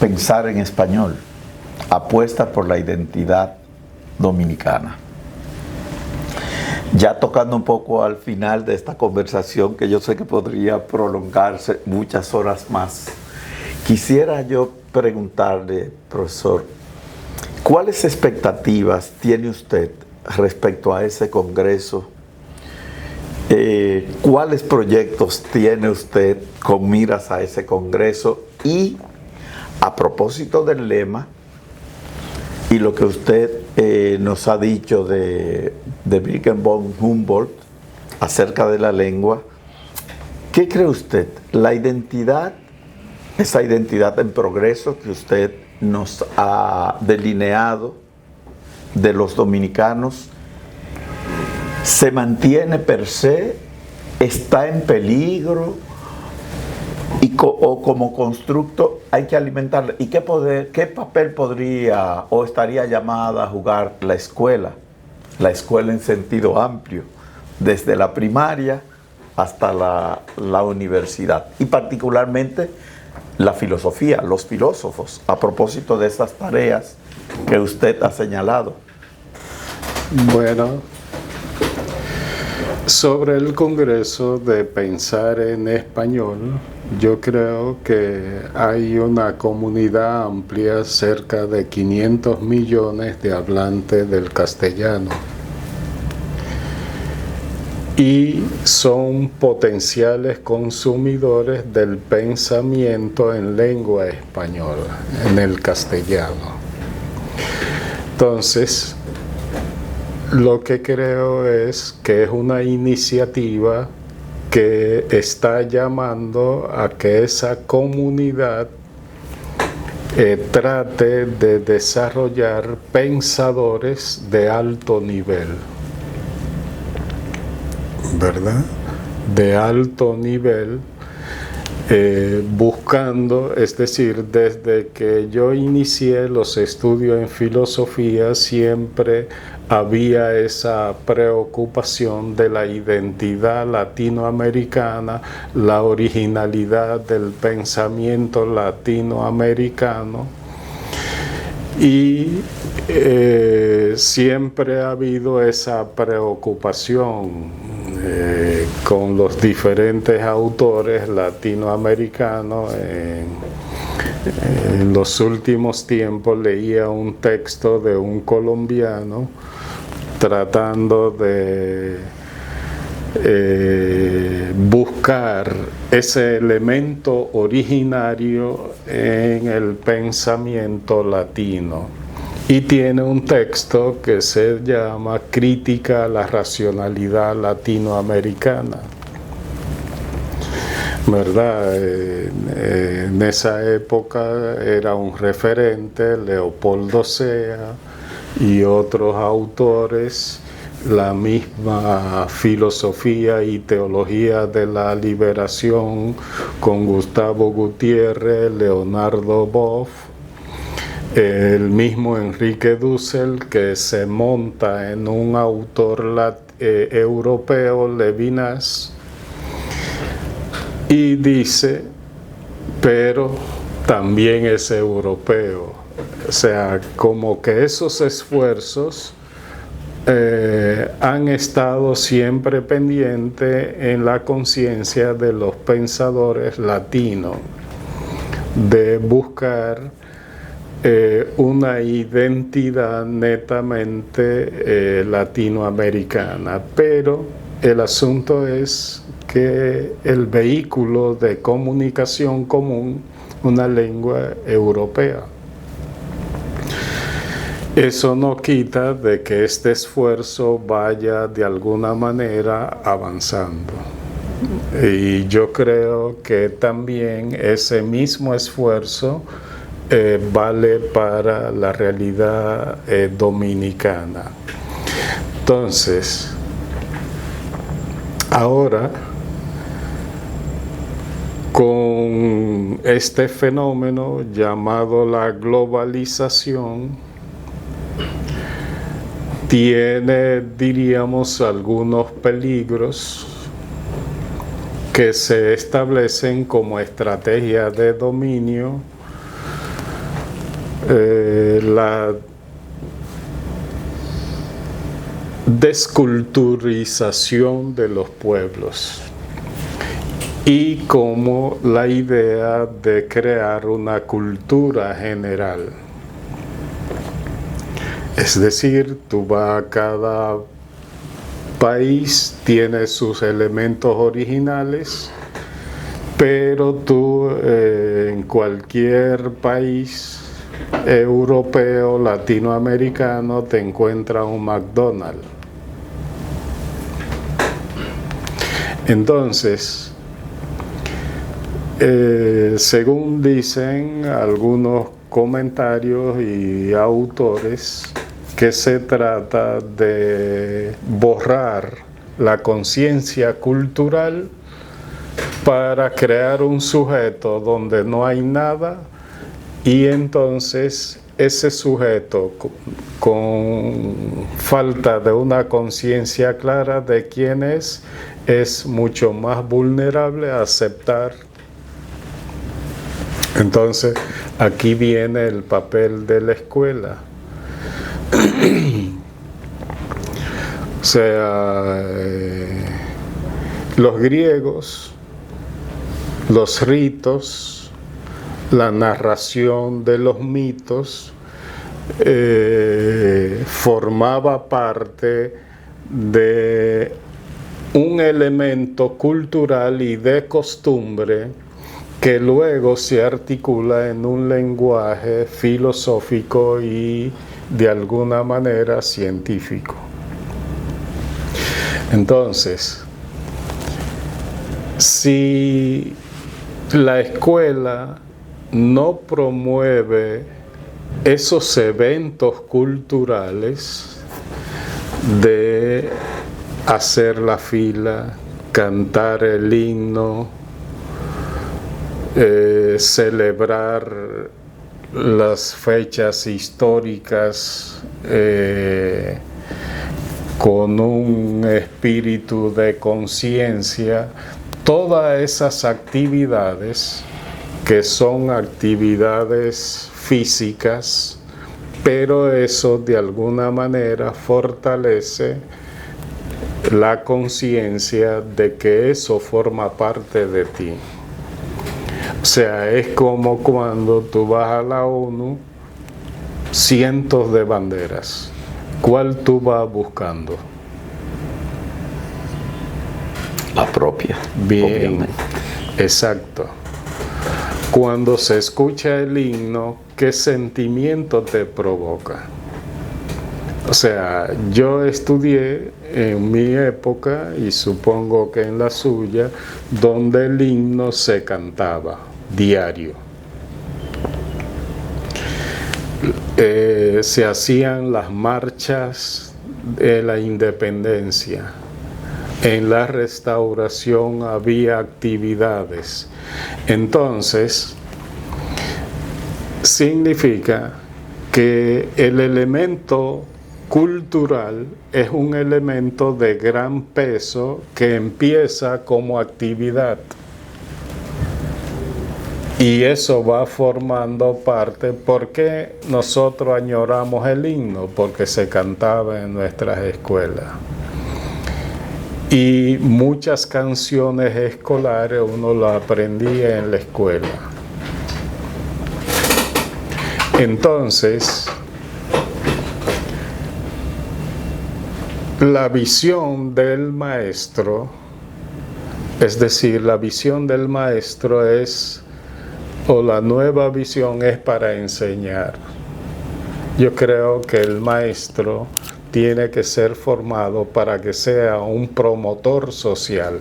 pensar en español, apuesta por la identidad dominicana. Ya tocando un poco al final de esta conversación, que yo sé que podría prolongarse muchas horas más, quisiera yo preguntarle, profesor, ¿cuáles expectativas tiene usted respecto a ese congreso? ¿Cuáles proyectos tiene usted con miras a ese congreso? Y a propósito del lema y lo que usted nos ha dicho de Wilhelm von Humboldt acerca de la lengua, ¿Qué cree usted? La identidad, esa identidad en progreso que usted nos ha delineado de los dominicanos, ¿se mantiene per se? ¿Está en peligro? O como constructo hay que alimentarla. ¿Y qué papel podría o estaría llamada a jugar la escuela? La escuela en sentido amplio, desde la primaria hasta la universidad. Y particularmente la filosofía, los filósofos, a propósito de esas tareas que usted ha señalado. Bueno, sobre el Congreso de Pensar en Español, yo creo que hay una comunidad amplia, cerca de 500 millones de hablantes del castellano. Y son potenciales consumidores del pensamiento en lengua española, en el castellano. Entonces, lo que creo es que es una iniciativa que está llamando a que esa comunidad trate de desarrollar pensadores de alto nivel, ¿verdad? De alto nivel, buscando, es decir, desde que yo inicié los estudios en filosofía, siempre había esa preocupación de la identidad latinoamericana, la originalidad del pensamiento latinoamericano, y siempre ha habido esa preocupación con los diferentes autores latinoamericanos. En los últimos tiempos leía un texto de un colombiano tratando de buscar ese elemento originario en el pensamiento latino. Y tiene un texto que se llama Crítica a la racionalidad latinoamericana, ¿verdad? En esa época era un referente Leopoldo Sea y otros autores, la misma filosofía y teología de la liberación con Gustavo Gutiérrez, Leonardo Boff, el mismo Enrique Dussel, que se monta en un autor europeo, Levinas, y dice, pero también es europeo. O sea, como que esos esfuerzos han estado siempre pendientes en la conciencia de los pensadores latinos, de buscar una identidad netamente latinoamericana. Pero el asunto es que el vehículo de comunicación común, una lengua europea. Eso no quita de que este esfuerzo vaya de alguna manera avanzando. Y yo creo que también ese mismo esfuerzo vale para la realidad dominicana. Entonces, ahora, con este fenómeno llamado la globalización, tiene, diríamos, algunos peligros que se establecen como estrategia de dominio. La desculturización de los pueblos y como la idea de crear una cultura general. Es decir, tú vas a cada país, tiene sus elementos originales, pero tú en cualquier país europeo, latinoamericano, te encuentras un McDonald's. Entonces, Según dicen algunos comentarios y autores, que se trata de borrar la conciencia cultural para crear un sujeto donde no hay nada, y entonces ese sujeto con falta de una conciencia clara de quién es mucho más vulnerable a aceptar. Entonces aquí viene el papel de la escuela. O sea, los griegos, los ritos, la narración de los mitos formaba parte de un elemento cultural y de costumbre que luego se articula en un lenguaje filosófico y de alguna manera científico. Entonces, si la escuela no promueve esos eventos culturales de hacer la fila, cantar el himno, celebrar las fechas históricas con un espíritu de conciencia, todas esas actividades que son actividades físicas, pero eso de alguna manera fortalece la conciencia de que eso forma parte de ti. O sea, es como cuando tú vas a la ONU, cientos de banderas. ¿Cuál tú vas buscando? La propia. Bien, obviamente. Exacto. Cuando se escucha el himno, ¿qué sentimiento te provoca? O sea, yo estudié en mi época, y supongo que en la suya, donde el himno se cantaba diario. Se hacían las marchas de la independencia. En la restauración había actividades. Entonces, significa que el elemento cultural es un elemento de gran peso que empieza como actividad. Y eso va formando parte. ¿Por qué nosotros añoramos el himno? Porque se cantaba en nuestras escuelas. Y muchas canciones escolares uno las aprendía en la escuela. Entonces, la visión del maestro, es decir, la visión del maestro es, o la nueva visión es para enseñar. Yo creo que el maestro tiene que ser formado para que sea un promotor social.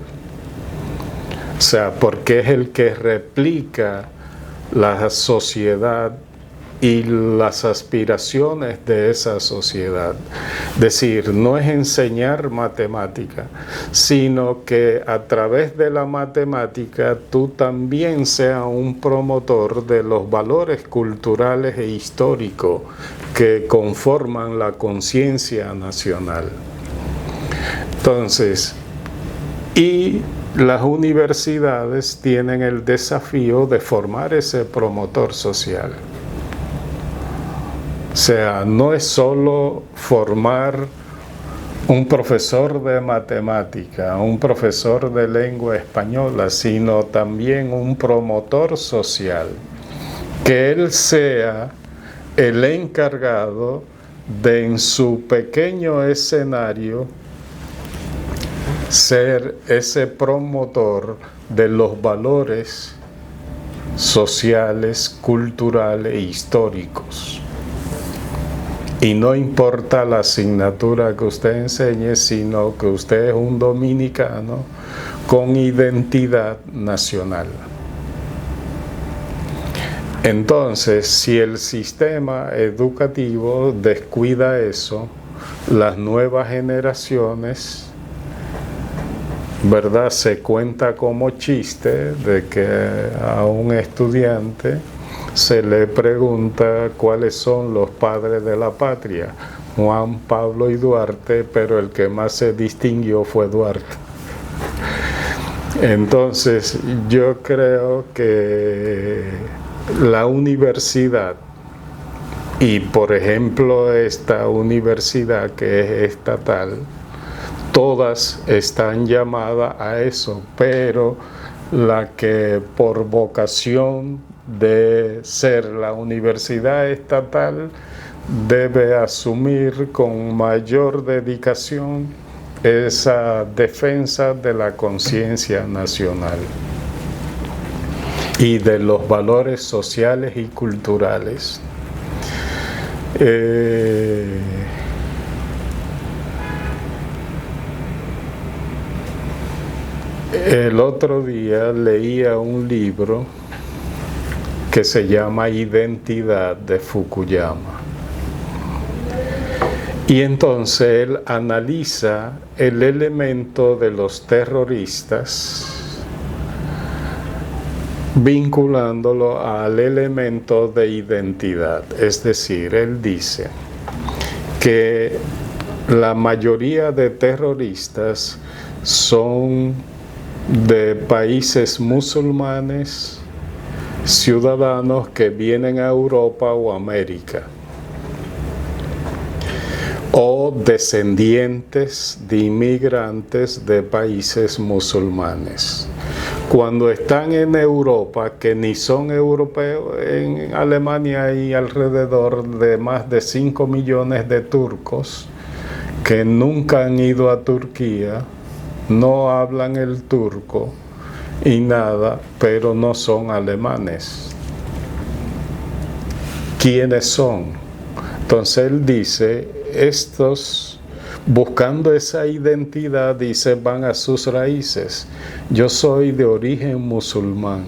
O sea, porque es el que replica la sociedad y las aspiraciones de esa sociedad. Es decir, no es enseñar matemática, sino que a través de la matemática tú también seas un promotor de los valores culturales e históricos que conforman la conciencia nacional. Entonces, y las universidades tienen el desafío de formar ese promotor social. O sea, no es solo formar un profesor de matemática, un profesor de lengua española, sino también un promotor social, que él sea el encargado de, en su pequeño escenario, ser ese promotor de los valores sociales, culturales e históricos. Y no importa la asignatura que usted enseñe, sino que usted es un dominicano con identidad nacional. Entonces, si el sistema educativo descuida eso, las nuevas generaciones, ¿verdad? Se cuenta como chiste de que a un estudiante se le pregunta cuáles son los padres de la patria, Juan, Pablo y Duarte, pero el que más se distinguió fue Duarte. Entonces, yo creo que la universidad, y por ejemplo esta universidad que es estatal, todas están llamadas a eso, pero la que por vocación de ser la universidad estatal debe asumir con mayor dedicación esa defensa de la conciencia nacional y de los valores sociales y culturales. El otro día leía un libro que se llama Identidad de Fukuyama. Y entonces él analiza el elemento de los terroristas vinculándolo al elemento de identidad. Es decir, él dice que la mayoría de terroristas son de países musulmanes, ciudadanos que vienen a Europa o América, o descendientes de inmigrantes de países musulmanes. Cuando están en Europa, que ni son europeos, en Alemania hay alrededor de más de 5 millones de turcos que nunca han ido a Turquía, no hablan el turco y nada, pero no son alemanes. ¿Quiénes son? Entonces él dice, estos, buscando esa identidad, dice, van a sus raíces. Yo soy de origen musulmán.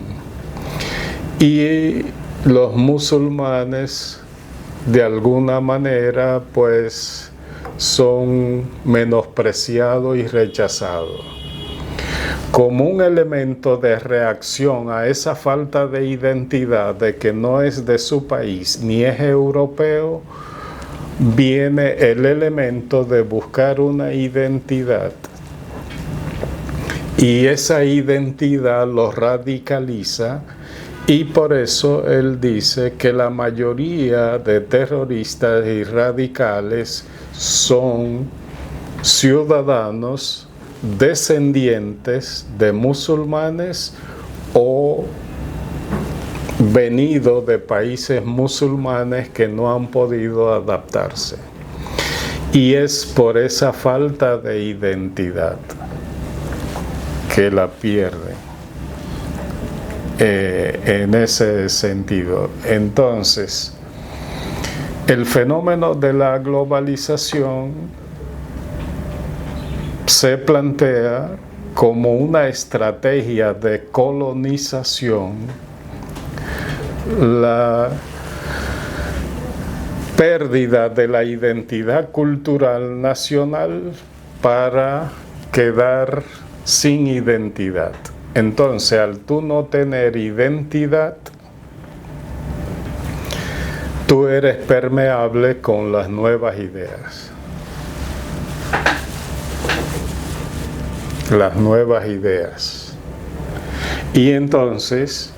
Y los musulmanes, de alguna manera, pues, son menospreciados y rechazados. Como un elemento de reacción a esa falta de identidad, de que no es de su país, ni es europeo, viene el elemento de buscar una identidad. Y esa identidad lo radicaliza, y por eso él dice que la mayoría de terroristas y radicales son ciudadanos descendientes de musulmanes o venidos de países musulmanes que no han podido adaptarse. Y es por esa falta de identidad que la pierden en ese sentido. Entonces, el fenómeno de la globalización se plantea como una estrategia de colonización, la pérdida de la identidad cultural nacional para quedar sin identidad. Entonces, al tú no tener identidad, tú eres permeable con las nuevas ideas. Las nuevas ideas. Y entonces,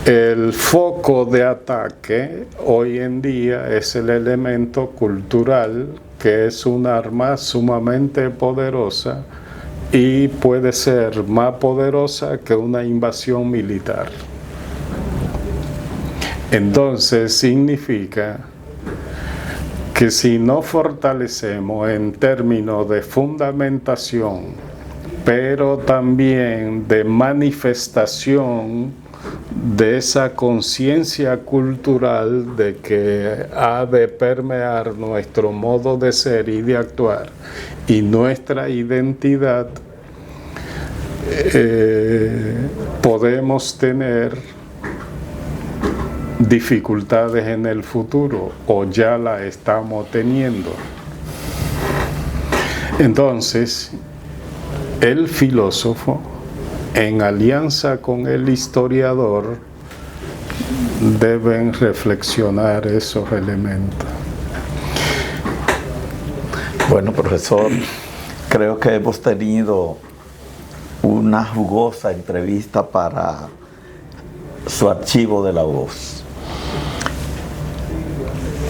el foco de ataque hoy en día es el elemento cultural, que es un arma sumamente poderosa y puede ser más poderosa que una invasión militar. Entonces significa que si no fortalecemos en términos de fundamentación, pero también de manifestación de esa conciencia cultural de que ha de permear nuestro modo de ser y de actuar y nuestra identidad, podemos tener dificultades en el futuro o ya la estamos teniendo. Entonces, el filósofo, en alianza con el historiador, deben reflexionar esos elementos. Bueno, profesor, creo que hemos tenido una jugosa entrevista para su archivo de La Voz.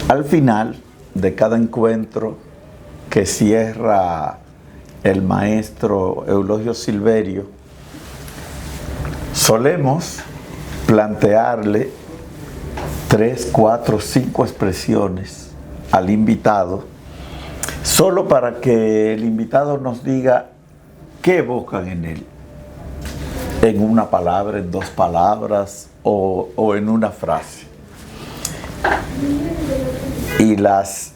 Al final de cada encuentro que cierra el maestro Eulogio Silverio, solemos plantearle 3, 4, 5 expresiones al invitado, solo para que el invitado nos diga qué evocan en él, en una palabra, en 2 palabras o en una frase. Y las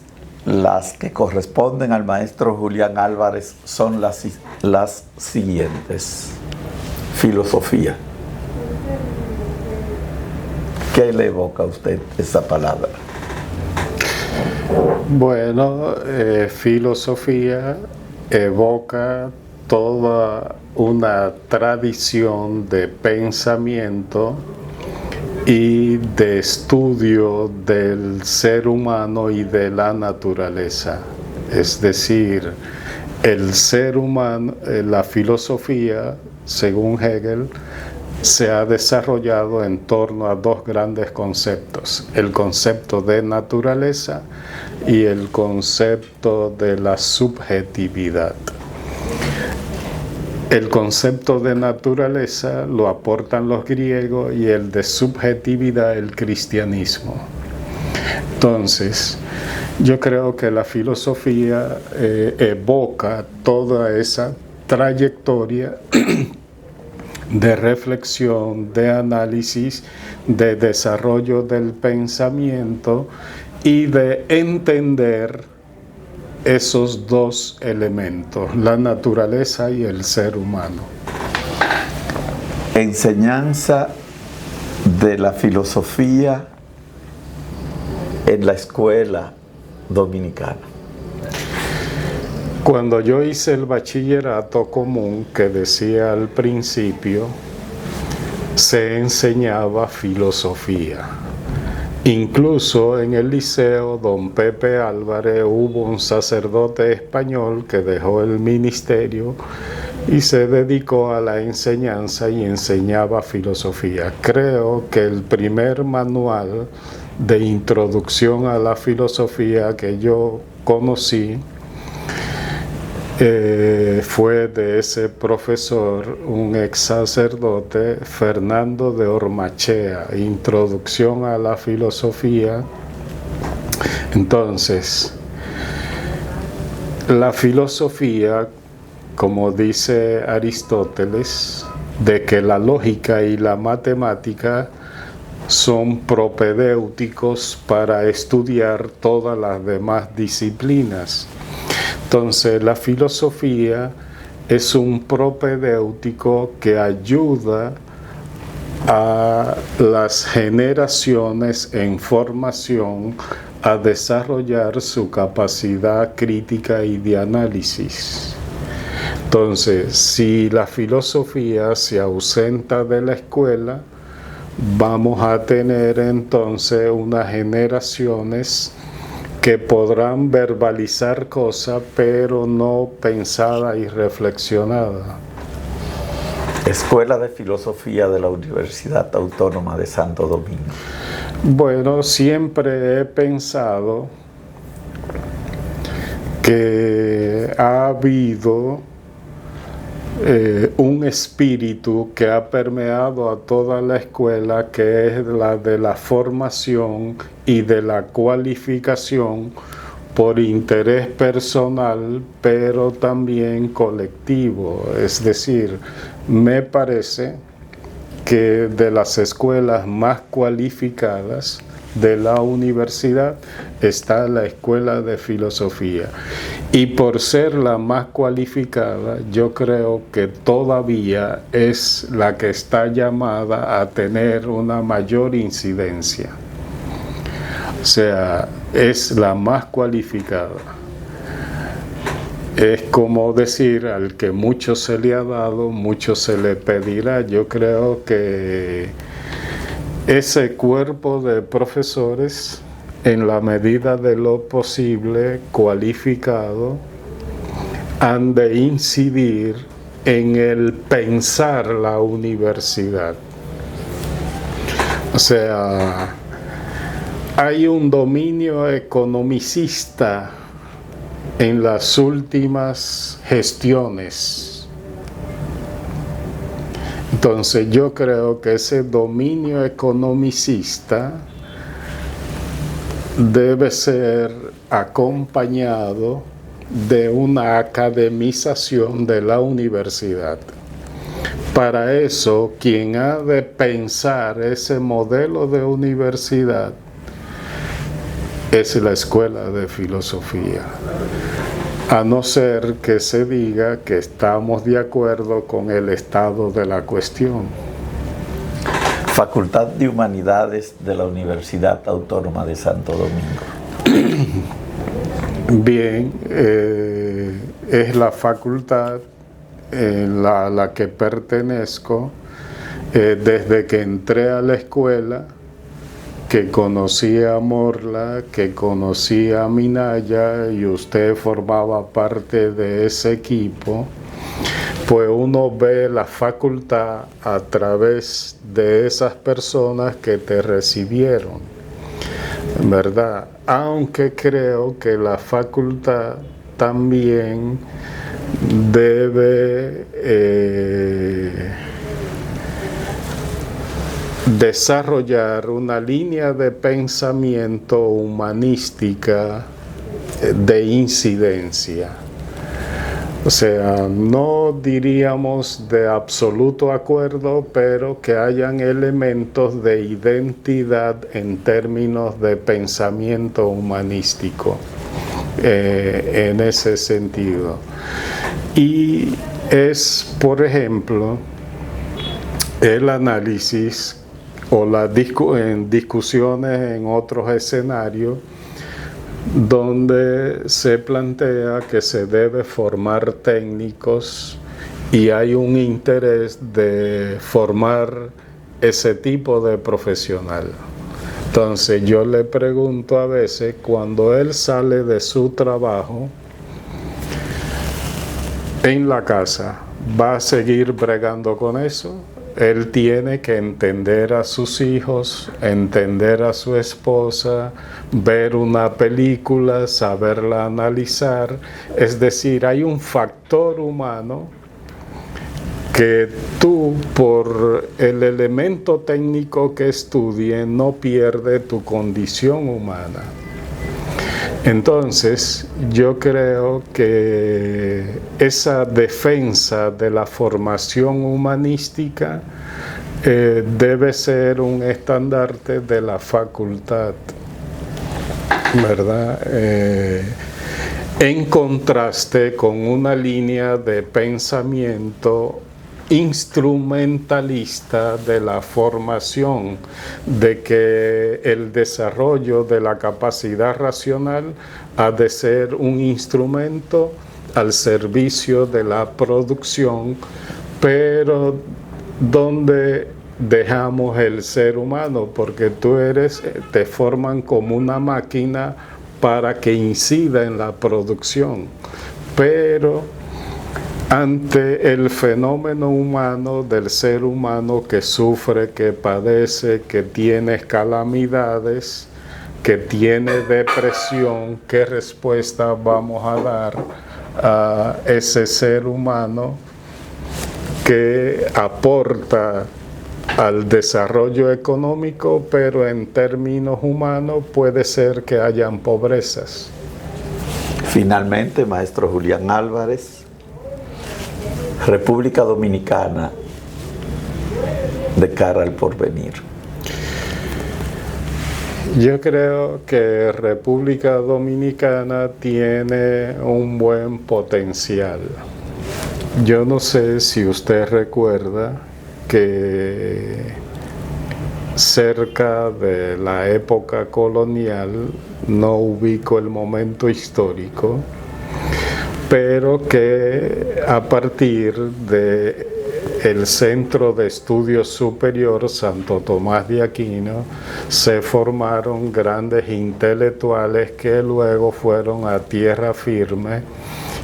que corresponden al maestro Julián Álvarez son las siguientes. Filosofía. ¿Qué le evoca a usted esa palabra? Bueno, filosofía evoca toda una tradición de pensamiento y de estudio del ser humano y de la naturaleza. Es decir, el ser humano, la filosofía, según Hegel, se ha desarrollado en torno a 2 grandes conceptos: el concepto de naturaleza y el concepto de la subjetividad. El concepto de naturaleza lo aportan los griegos y el de subjetividad el cristianismo. Entonces, yo creo que la filosofía evoca toda esa trayectoria de reflexión, de análisis, de desarrollo del pensamiento y de entender esos 2 elementos, la naturaleza y el ser humano. Enseñanza de la filosofía en la escuela dominicana. Cuando yo hice el bachillerato común, que decía al principio, se enseñaba filosofía. Incluso en el liceo don Pepe Álvarez hubo un sacerdote español que dejó el ministerio y se dedicó a la enseñanza y enseñaba filosofía. Creo que el primer manual de introducción a la filosofía que yo conocí fue de ese profesor, un ex sacerdote, Fernando de Ormachea, Introducción a la Filosofía. Entonces, la filosofía, como dice Aristóteles, de que la lógica y la matemática son propedéuticos para estudiar todas las demás disciplinas. Entonces, la filosofía es un propedéutico que ayuda a las generaciones en formación a desarrollar su capacidad crítica y de análisis. Entonces, si la filosofía se ausenta de la escuela, vamos a tener entonces unas generaciones que podrán verbalizar cosas, pero no pensadas y reflexionadas. Escuela de Filosofía de la Universidad Autónoma de Santo Domingo. Bueno, siempre he pensado que ha habido un espíritu que ha permeado a toda la escuela, que es la de la formación y de la cualificación por interés personal, pero también colectivo. Es decir, me parece que de las escuelas más cualificadas de la universidad está la Escuela de Filosofía, y por ser la más cualificada, yo creo que todavía es la que está llamada a tener una mayor incidencia. O sea, es la más cualificada. Es como decir, al que mucho se le ha dado, mucho se le pedirá. Yo creo que ese cuerpo de profesores, en la medida de lo posible, cualificado, han de incidir en el pensar la universidad. O sea, hay un dominio economicista en las últimas gestiones. Entonces yo creo que ese dominio economicista debe ser acompañado de una academización de la universidad. Para eso, quien ha de pensar ese modelo de universidad es la Escuela de Filosofía. A no ser que se diga que estamos de acuerdo con el estado de la cuestión. Facultad de Humanidades de la Universidad Autónoma de Santo Domingo. Bien, es la facultad a la que pertenezco desde que entré a la escuela, que conocí a Morla, que conocí a Minaya, y usted formaba parte de ese equipo. Pues uno ve la facultad a través de esas personas que te recibieron, ¿verdad? Aunque creo que la facultad también debe desarrollar una línea de pensamiento humanística de incidencia. O sea, no diríamos de absoluto acuerdo, pero que hayan elementos de identidad en términos de pensamiento humanístico, en ese sentido. Y es, por ejemplo, el análisis o en discusiones en otros escenarios donde se plantea que se debe formar técnicos y hay un interés de formar ese tipo de profesional. Entonces yo le pregunto a veces, cuando él sale de su trabajo en la casa, ¿va a seguir bregando con eso? Él tiene que entender a sus hijos, entender a su esposa, ver una película, saberla analizar. Es decir, hay un factor humano que tú, por el elemento técnico que estudie, no pierde tu condición humana. Entonces, yo creo que esa defensa de la formación humanística debe ser un estandarte de la facultad, ¿verdad? En contraste con una línea de pensamiento instrumentalista de la formación, de que el desarrollo de la capacidad racional ha de ser un instrumento al servicio de la producción, pero donde dejamos el ser humano, porque te forman como una máquina para que incida en la producción, pero ante el fenómeno humano del ser humano que sufre, que padece, que tiene calamidades, que tiene depresión, ¿qué respuesta vamos a dar a ese ser humano que aporta al desarrollo económico, pero en términos humanos puede ser que hayan pobrezas? Finalmente, maestro Julián Álvarez, República Dominicana de cara al porvenir. Yo creo que República Dominicana tiene un buen potencial. Yo no sé si usted recuerda que cerca de la época colonial, no ubico el momento histórico, pero que a partir de el Centro de Estudios Superior Santo Tomás de Aquino se formaron grandes intelectuales que luego fueron a tierra firme,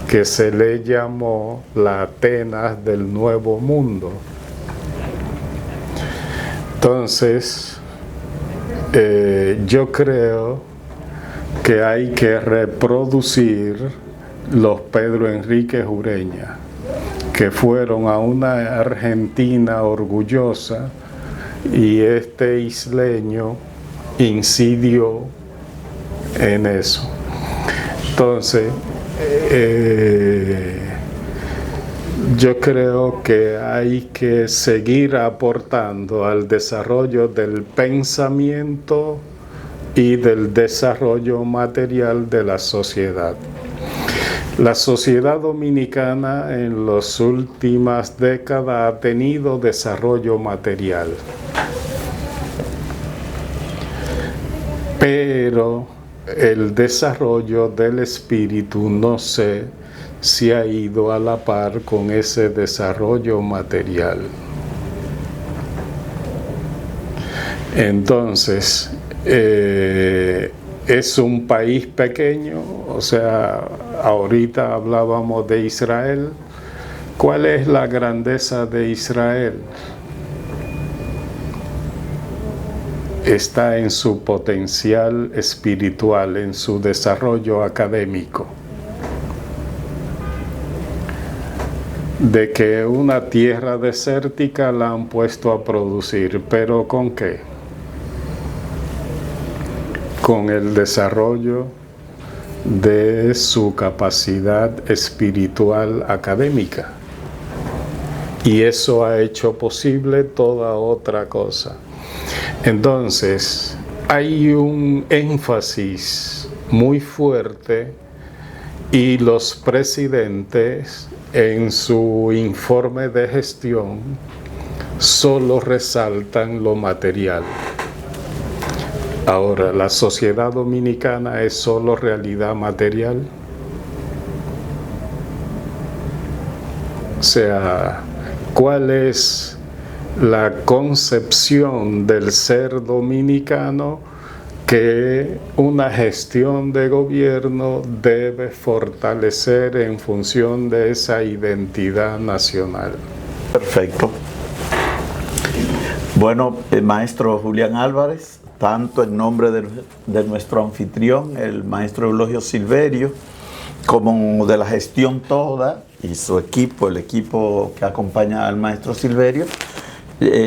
que se le llamó la Atenas del Nuevo Mundo. Entonces, yo creo que hay que reproducir los Pedro Enrique Ureña, que fueron a una Argentina orgullosa, y este isleño incidió en eso. Entonces, yo creo que hay que seguir aportando al desarrollo del pensamiento y del desarrollo material de la sociedad. La sociedad dominicana en las últimas décadas ha tenido desarrollo material, pero el desarrollo del espíritu no sé si ha ido a la par con ese desarrollo material. Entonces, es un país pequeño, o sea, ahorita hablábamos de Israel. ¿Cuál es la grandeza de Israel? Está en su potencial espiritual, en su desarrollo académico. De que una tierra desértica la han puesto a producir, ¿pero con qué? Con el desarrollo de su capacidad espiritual académica. Y eso ha hecho posible toda otra cosa. Entonces, hay un énfasis muy fuerte, y los presidentes en su informe de gestión solo resaltan lo material. Ahora, ¿la sociedad dominicana es solo realidad material? O sea, ¿cuál es la concepción del ser dominicano que una gestión de gobierno debe fortalecer en función de esa identidad nacional? Perfecto. Bueno, maestro Julián Álvarez, tanto en nombre de nuestro anfitrión, el maestro Eulogio Silverio, como de la gestión toda y su equipo, el equipo que acompaña al maestro Silverio,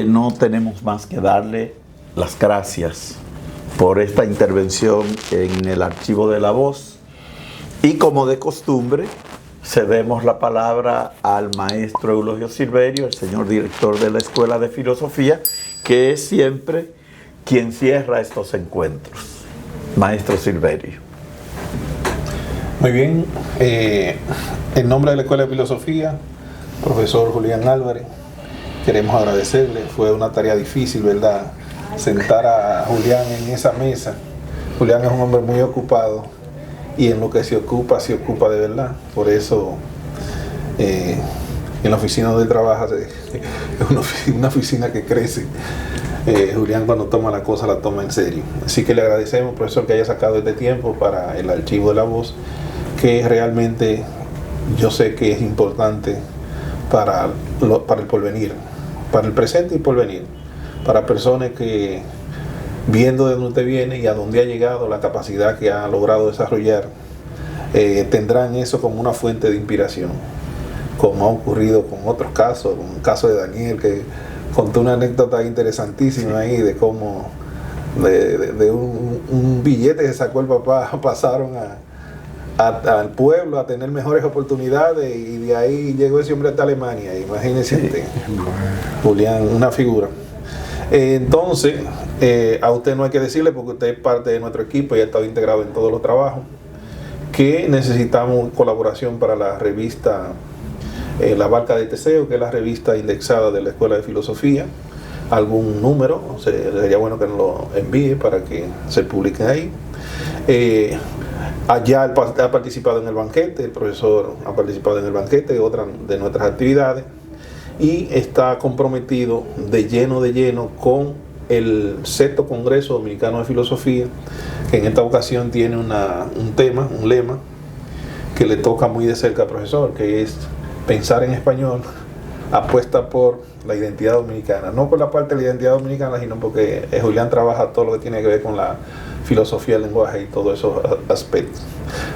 no tenemos más que darle las gracias por esta intervención en el Archivo de la Voz. Y como de costumbre, cedemos la palabra al maestro Eulogio Silverio, el señor director de la Escuela de Filosofía, que es siempre quien cierra estos encuentros. Maestro Silverio. Muy bien, en nombre de la Escuela de Filosofía, profesor Julián Álvarez, queremos agradecerle. Fue una tarea difícil, ¿verdad?, sentar a Julián en esa mesa. Julián es un hombre muy ocupado, y en lo que se ocupa de verdad. Por eso, en la oficina donde él trabaja, es una oficina que crece. Julián, cuando toma la cosa, la toma en serio. Así que le agradecemos, profesor, que haya sacado este tiempo para el Archivo de la Voz, que realmente yo sé que es importante para el porvenir, para el presente y porvenir, para personas que, viendo de dónde viene y a dónde ha llegado, la capacidad que ha logrado desarrollar, tendrán eso como una fuente de inspiración, como ha ocurrido con otros casos, con el caso de Daniel, que contó una anécdota interesantísima ahí de cómo de un billete que sacó el papá pasaron al pueblo a tener mejores oportunidades, y de ahí llegó ese hombre hasta Alemania. Imagínense usted, Julián, una figura. Entonces, a usted no hay que decirle, porque usted es parte de nuestro equipo y ha estado integrado en todos los trabajos, que necesitamos colaboración para la revista La Barca de Teseo, que es la revista indexada de la Escuela de Filosofía. algún número, sería bueno que nos lo envíe para que se publique ahí. Allá ha participado en el banquete, el profesor ha participado en el banquete, otra de nuestras actividades, y está comprometido de lleno con el sexto Congreso Dominicano de Filosofía, que en esta ocasión tiene un lema que le toca muy de cerca al profesor, que es pensar en español, apuesta por la identidad dominicana, no por la parte de la identidad dominicana, sino porque Julián trabaja todo lo que tiene que ver con la filosofía del lenguaje y todos esos aspectos.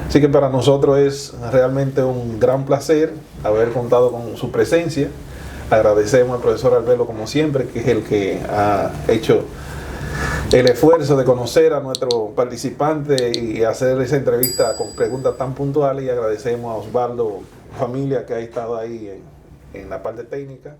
Así que para nosotros es realmente un gran placer haber contado con su presencia. Agradecemos al profesor Arbelo como siempre, que es el que ha hecho el esfuerzo de conocer a nuestro participante y hacer esa entrevista con preguntas tan puntuales, y agradecemos a Osvaldo Familia, que ha estado ahí en la parte técnica.